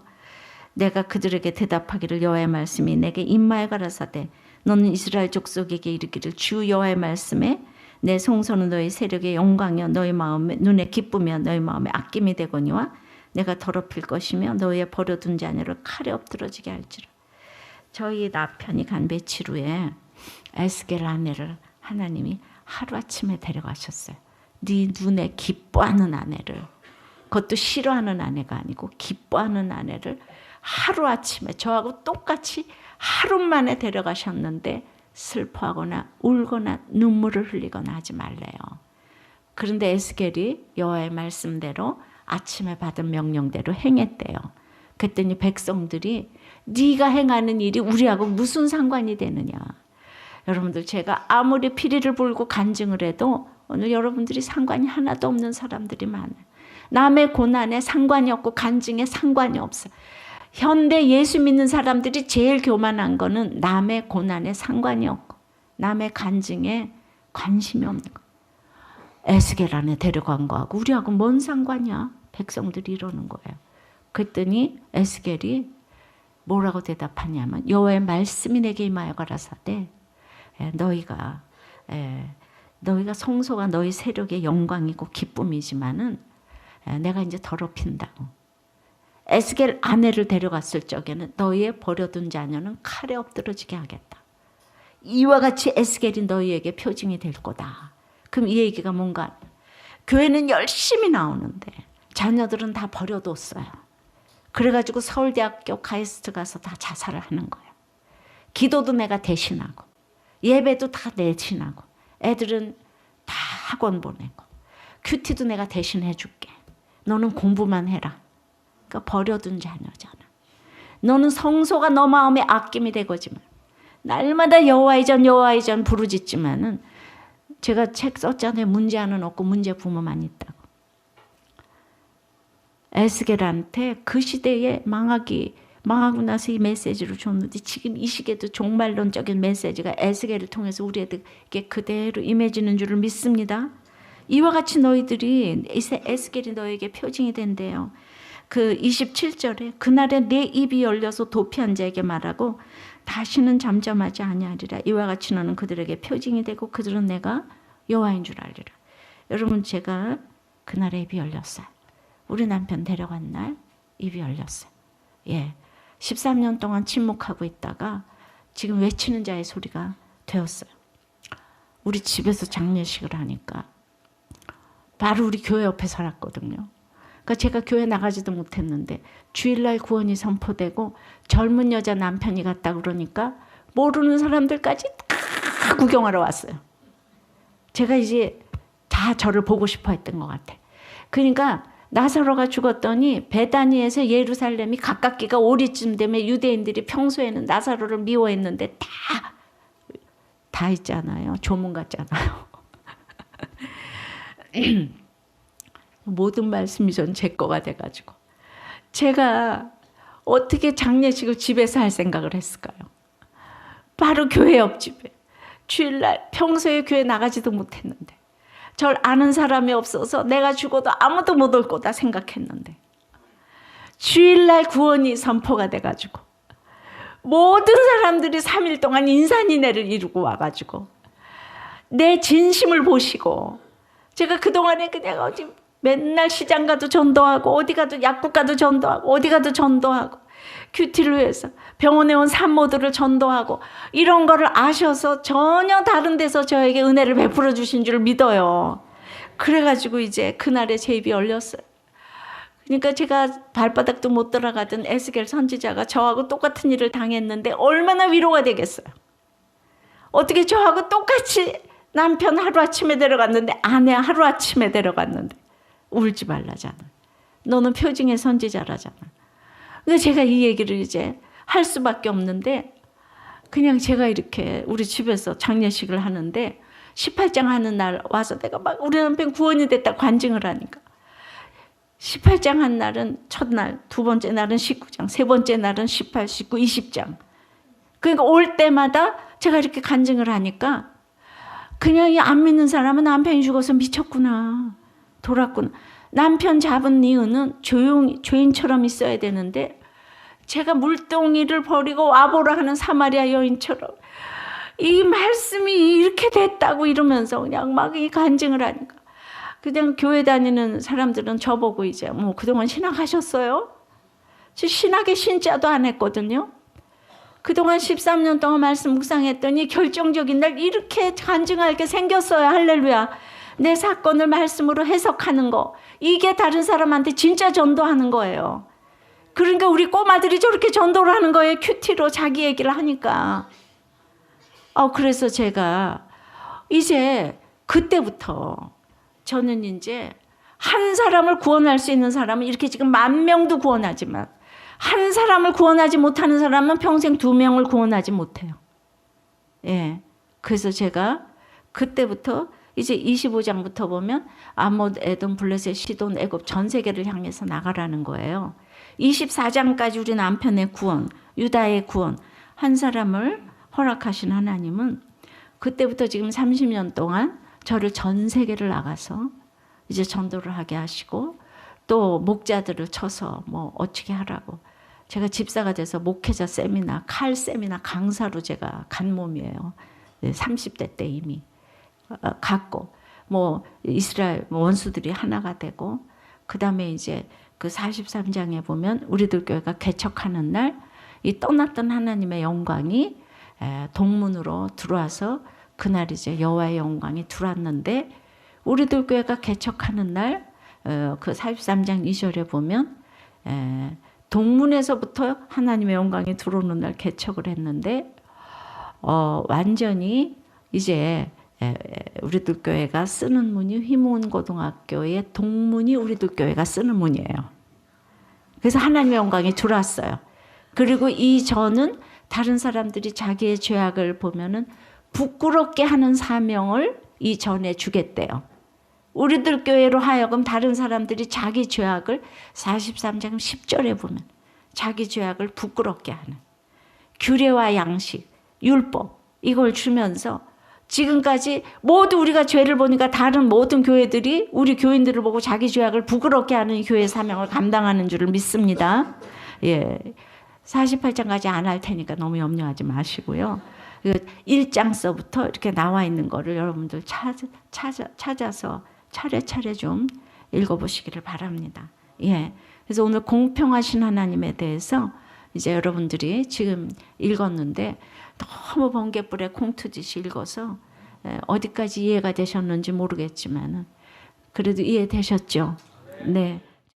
내가 그들에게 대답하기를 여호와의 말씀이 내게 임하여 가라사대 너는 이스라엘 족속에게 이르기를 주 여호와의 말씀에 내 송소는 너희 세력의 영광이여 너희 마음에 눈에 기쁘며 너희 마음에 아낌이 되거니와 내가 더럽힐 것이며 너희의 버려둔 자녀를 칼에 엎드러지게 할지라. 저희 남편이 간 며칠 후에 에스겔 아내를 하나님이 하루아침에 데려가셨어요. 네 눈에 기뻐하는 아내를 그것도 싫어하는 아내가 아니고 기뻐하는 아내를 하루아침에 저하고 똑같이 하루 만에 데려가셨는데 슬퍼하거나 울거나 눈물을 흘리거나 하지 말래요. 그런데 에스겔이 여호와의 말씀대로 아침에 받은 명령대로 행했대요. 그랬더니 백성들이 네가 행하는 일이 우리하고 무슨 상관이 되느냐. 여러분들 제가 아무리 피리를 불고 간증을 해도 오늘 여러분들이 상관이 하나도 없는 사람들이 많아요. 남의 고난에 상관이 없고 간증에 상관이 없어. 현대 예수 믿는 사람들이 제일 교만한 거는 남의 고난에 상관이 없고 남의 간증에 관심이 없는 거. 에스겔 안에 데려간 거하고 우리하고 뭔 상관이야? 백성들이 이러는 거예요. 그랬더니 에스겔이 뭐라고 대답하냐면 여호와의 말씀이 내게 임하여 가라사대 너희가 성소가 너희 세력의 영광이고 기쁨이지만은 내가 이제 더럽힌다고. 에스겔 아내를 데려갔을 적에는 너희의 버려둔 자녀는 칼에 엎드러지게 하겠다. 이와 같이 에스겔이 너희에게 표징이 될 거다. 그럼 이 얘기가 뭔가 교회는 열심히 나오는데 자녀들은 다 버려뒀어요. 그래가지고 서울대학교 카이스트 가서 다 자살을 하는 거예요. 기도도 내가 대신하고 예배도 다 대신하고 애들은 다 학원 보내고 큐티도 내가 대신 해줄게. 너는 공부만 해라. 그러니까 버려둔 자녀잖아. 너는 성소가 너 마음에 아낌이 되거지만 날마다 여호와의 전 부르짖지만은 제가 책 썼잖아요. 문제하는 없고 문제 부모만 있다고. 에스겔한테 그 시대에 망하고 나서 이 메시지를 줬는데 지금 이 시기에도 종말론적인 메시지가 에스겔을 통해서 우리에게 그대로 임해지는 줄을 믿습니다. 이와 같이 너희들이 에스겔이 너에게 표징이 된대요. 그 27절에 그날에 내 입이 열려서 도피한 자에게 말하고 다시는 잠잠하지 아니하리라. 이와 같이 너는 그들에게 표징이 되고 그들은 내가 여호와인 줄 알리라. 여러분 제가 그날에 입이 열렸어요. 우리 남편 데려간 날 입이 열렸어요. 13년 동안 침묵하고 있다가 지금 외치는 자의 소리가 되었어요. 우리 집에서 장례식을 하니까 바로 우리 교회 옆에 살았거든요. 그러니까 제가 교회 나가지도 못했는데 주일날 구원이 선포되고 젊은 여자 남편이 갔다 그러니까 모르는 사람들까지 다 구경하러 왔어요. 제가 이제 다 저를 보고 싶어 했던 것 같아. 그러니까 나사로가 죽었더니 베다니에서 예루살렘이 가깝기가 오리쯤 되면 유대인들이 평소에는 나사로를 미워했는데 다 있잖아요. 조문 같잖아요. 모든 말씀이 전 제 거가 돼가지고 제가 어떻게 장례식을 집에서 할 생각을 했을까요? 바로 교회 옆집에 주일날 평소에 교회 나가지도 못했는데 절 아는 사람이 없어서 내가 죽어도 아무도 못 올 거다 생각했는데 주일날 구원이 선포가 돼가지고 모든 사람들이 3일 동안 인산인해를 이루고 와가지고 내 진심을 보시고 제가 그동안에 그냥 맨날 시장 가도 전도하고 어디 가도 약국 가도 전도하고 어디 가도 전도하고 큐티를 위해서 병원에 온 산모들을 전도하고 이런 거를 아셔서 전혀 다른 데서 저에게 은혜를 베풀어 주신 줄 믿어요. 그래가지고 이제 그날에 제 입이 열렸어요. 그러니까 제가 발바닥도 못 들어가던 에스겔 선지자가 저하고 똑같은 일을 당했는데 얼마나 위로가 되겠어요. 어떻게 저하고 똑같이 남편 하루아침에 데려갔는데 아내 하루아침에 데려갔는데 울지 말라잖아. 너는 표징의 선지자라잖아. 그러니까 제가 이 얘기를 이제 할 수밖에 없는데 그냥 제가 이렇게 우리 집에서 장례식을 하는데 18장 하는 날 와서 내가 막 우리 남편 구원이 됐다 관증을 하니까 18장 한 날은 첫날, 두 번째 날은 19장, 세 번째 날은 18, 19, 20장. 그러니까 올 때마다 제가 이렇게 간증을 하니까 그냥 이 안 믿는 사람은 남편이 죽어서 미쳤구나. 돌았구나. 남편 잡은 이유는 조용히 죄인처럼 있어야 되는데 제가 물동이를 버리고 와보라 하는 사마리아 여인처럼 이 말씀이 이렇게 됐다고 이러면서 그냥 막 이 간증을 하니까 그냥 교회 다니는 사람들은 저보고 이제 뭐 그동안 신학하셨어요? 저 신학의 신자도 안 했거든요. 그동안 13년 동안 말씀 묵상했더니 결정적인 날 이렇게 간증할 게 생겼어요. 할렐루야. 내 사건을 말씀으로 해석하는 거. 이게 다른 사람한테 진짜 전도하는 거예요. 그러니까 우리 꼬마들이 저렇게 전도를 하는 거예요. 큐티로 자기 얘기를 하니까. 그래서 제가 이제 그때부터 저는 이제 한 사람을 구원할 수 있는 사람은 이렇게 지금 10,000명도 구원하지만 한 사람을 구원하지 못하는 사람은 평생 2명을 구원하지 못해요. 그래서 제가 그때부터 이제 25장부터 보면 아못, 에돔, 블레셋, 시돈, 애굽 전 세계를 향해서 나가라는 거예요. 24장까지 우리 남편의 구원, 유다의 구원, 한 사람을 허락하신 하나님은 그때부터 지금 30년 동안 저를 전 세계를 나가서 이제 전도를 하게 하시고 또 목자들을 쳐서 뭐 어떻게 하라고. 제가 집사가 돼서 목회자 세미나, 칼 세미나 강사로 제가 간 몸이에요. 30대 때 이미 갔고 뭐 이스라엘 원수들이 하나가 되고 그 다음에 이제 그 43장에 보면 우리들 교회가 개척하는 날 이 떠났던 하나님의 영광이 동문으로 들어와서 그날 이제 여호와의 영광이 들어왔는데 우리들 교회가 개척하는 날 그 43장 2절에 보면 동문에서부터 하나님의 영광이 들어오는 날 개척을 했는데 완전히 이제 우리들 교회가 쓰는 문이 휘문고등학교의 동문이 우리들 교회가 쓰는 문이에요. 그래서 하나님의 영광이 들어왔어요. 그리고 이 저는 다른 사람들이 자기의 죄악을 보면은 부끄럽게 하는 사명을 이 전에 주겠대요. 우리들 교회로 하여금 다른 사람들이 자기 죄악을 43장 10절에 보면 자기 죄악을 부끄럽게 하는 규례와 양식, 율법 이걸 주면서 지금까지 모두 우리가 죄를 보니까 다른 모든 교회들이 우리 교인들을 보고 자기 죄악을 부끄럽게 하는 교회 사명을 감당하는 줄을 믿습니다. 예, 48장까지 안 할 테니까 너무 염려하지 마시고요. 1장서부터 이렇게 나와 있는 거를 여러분들 찾아서 차례차례 좀 읽어보시기를 바랍니다. 예, 그래서 오늘 공평하신 하나님에 대해서 이제 여러분들이 지금 읽었는데 너무 번개불에 콩 트듯이 읽어서 어디까지 이해가 되셨는지 모르겠지만 그래도 이해되셨죠? 네.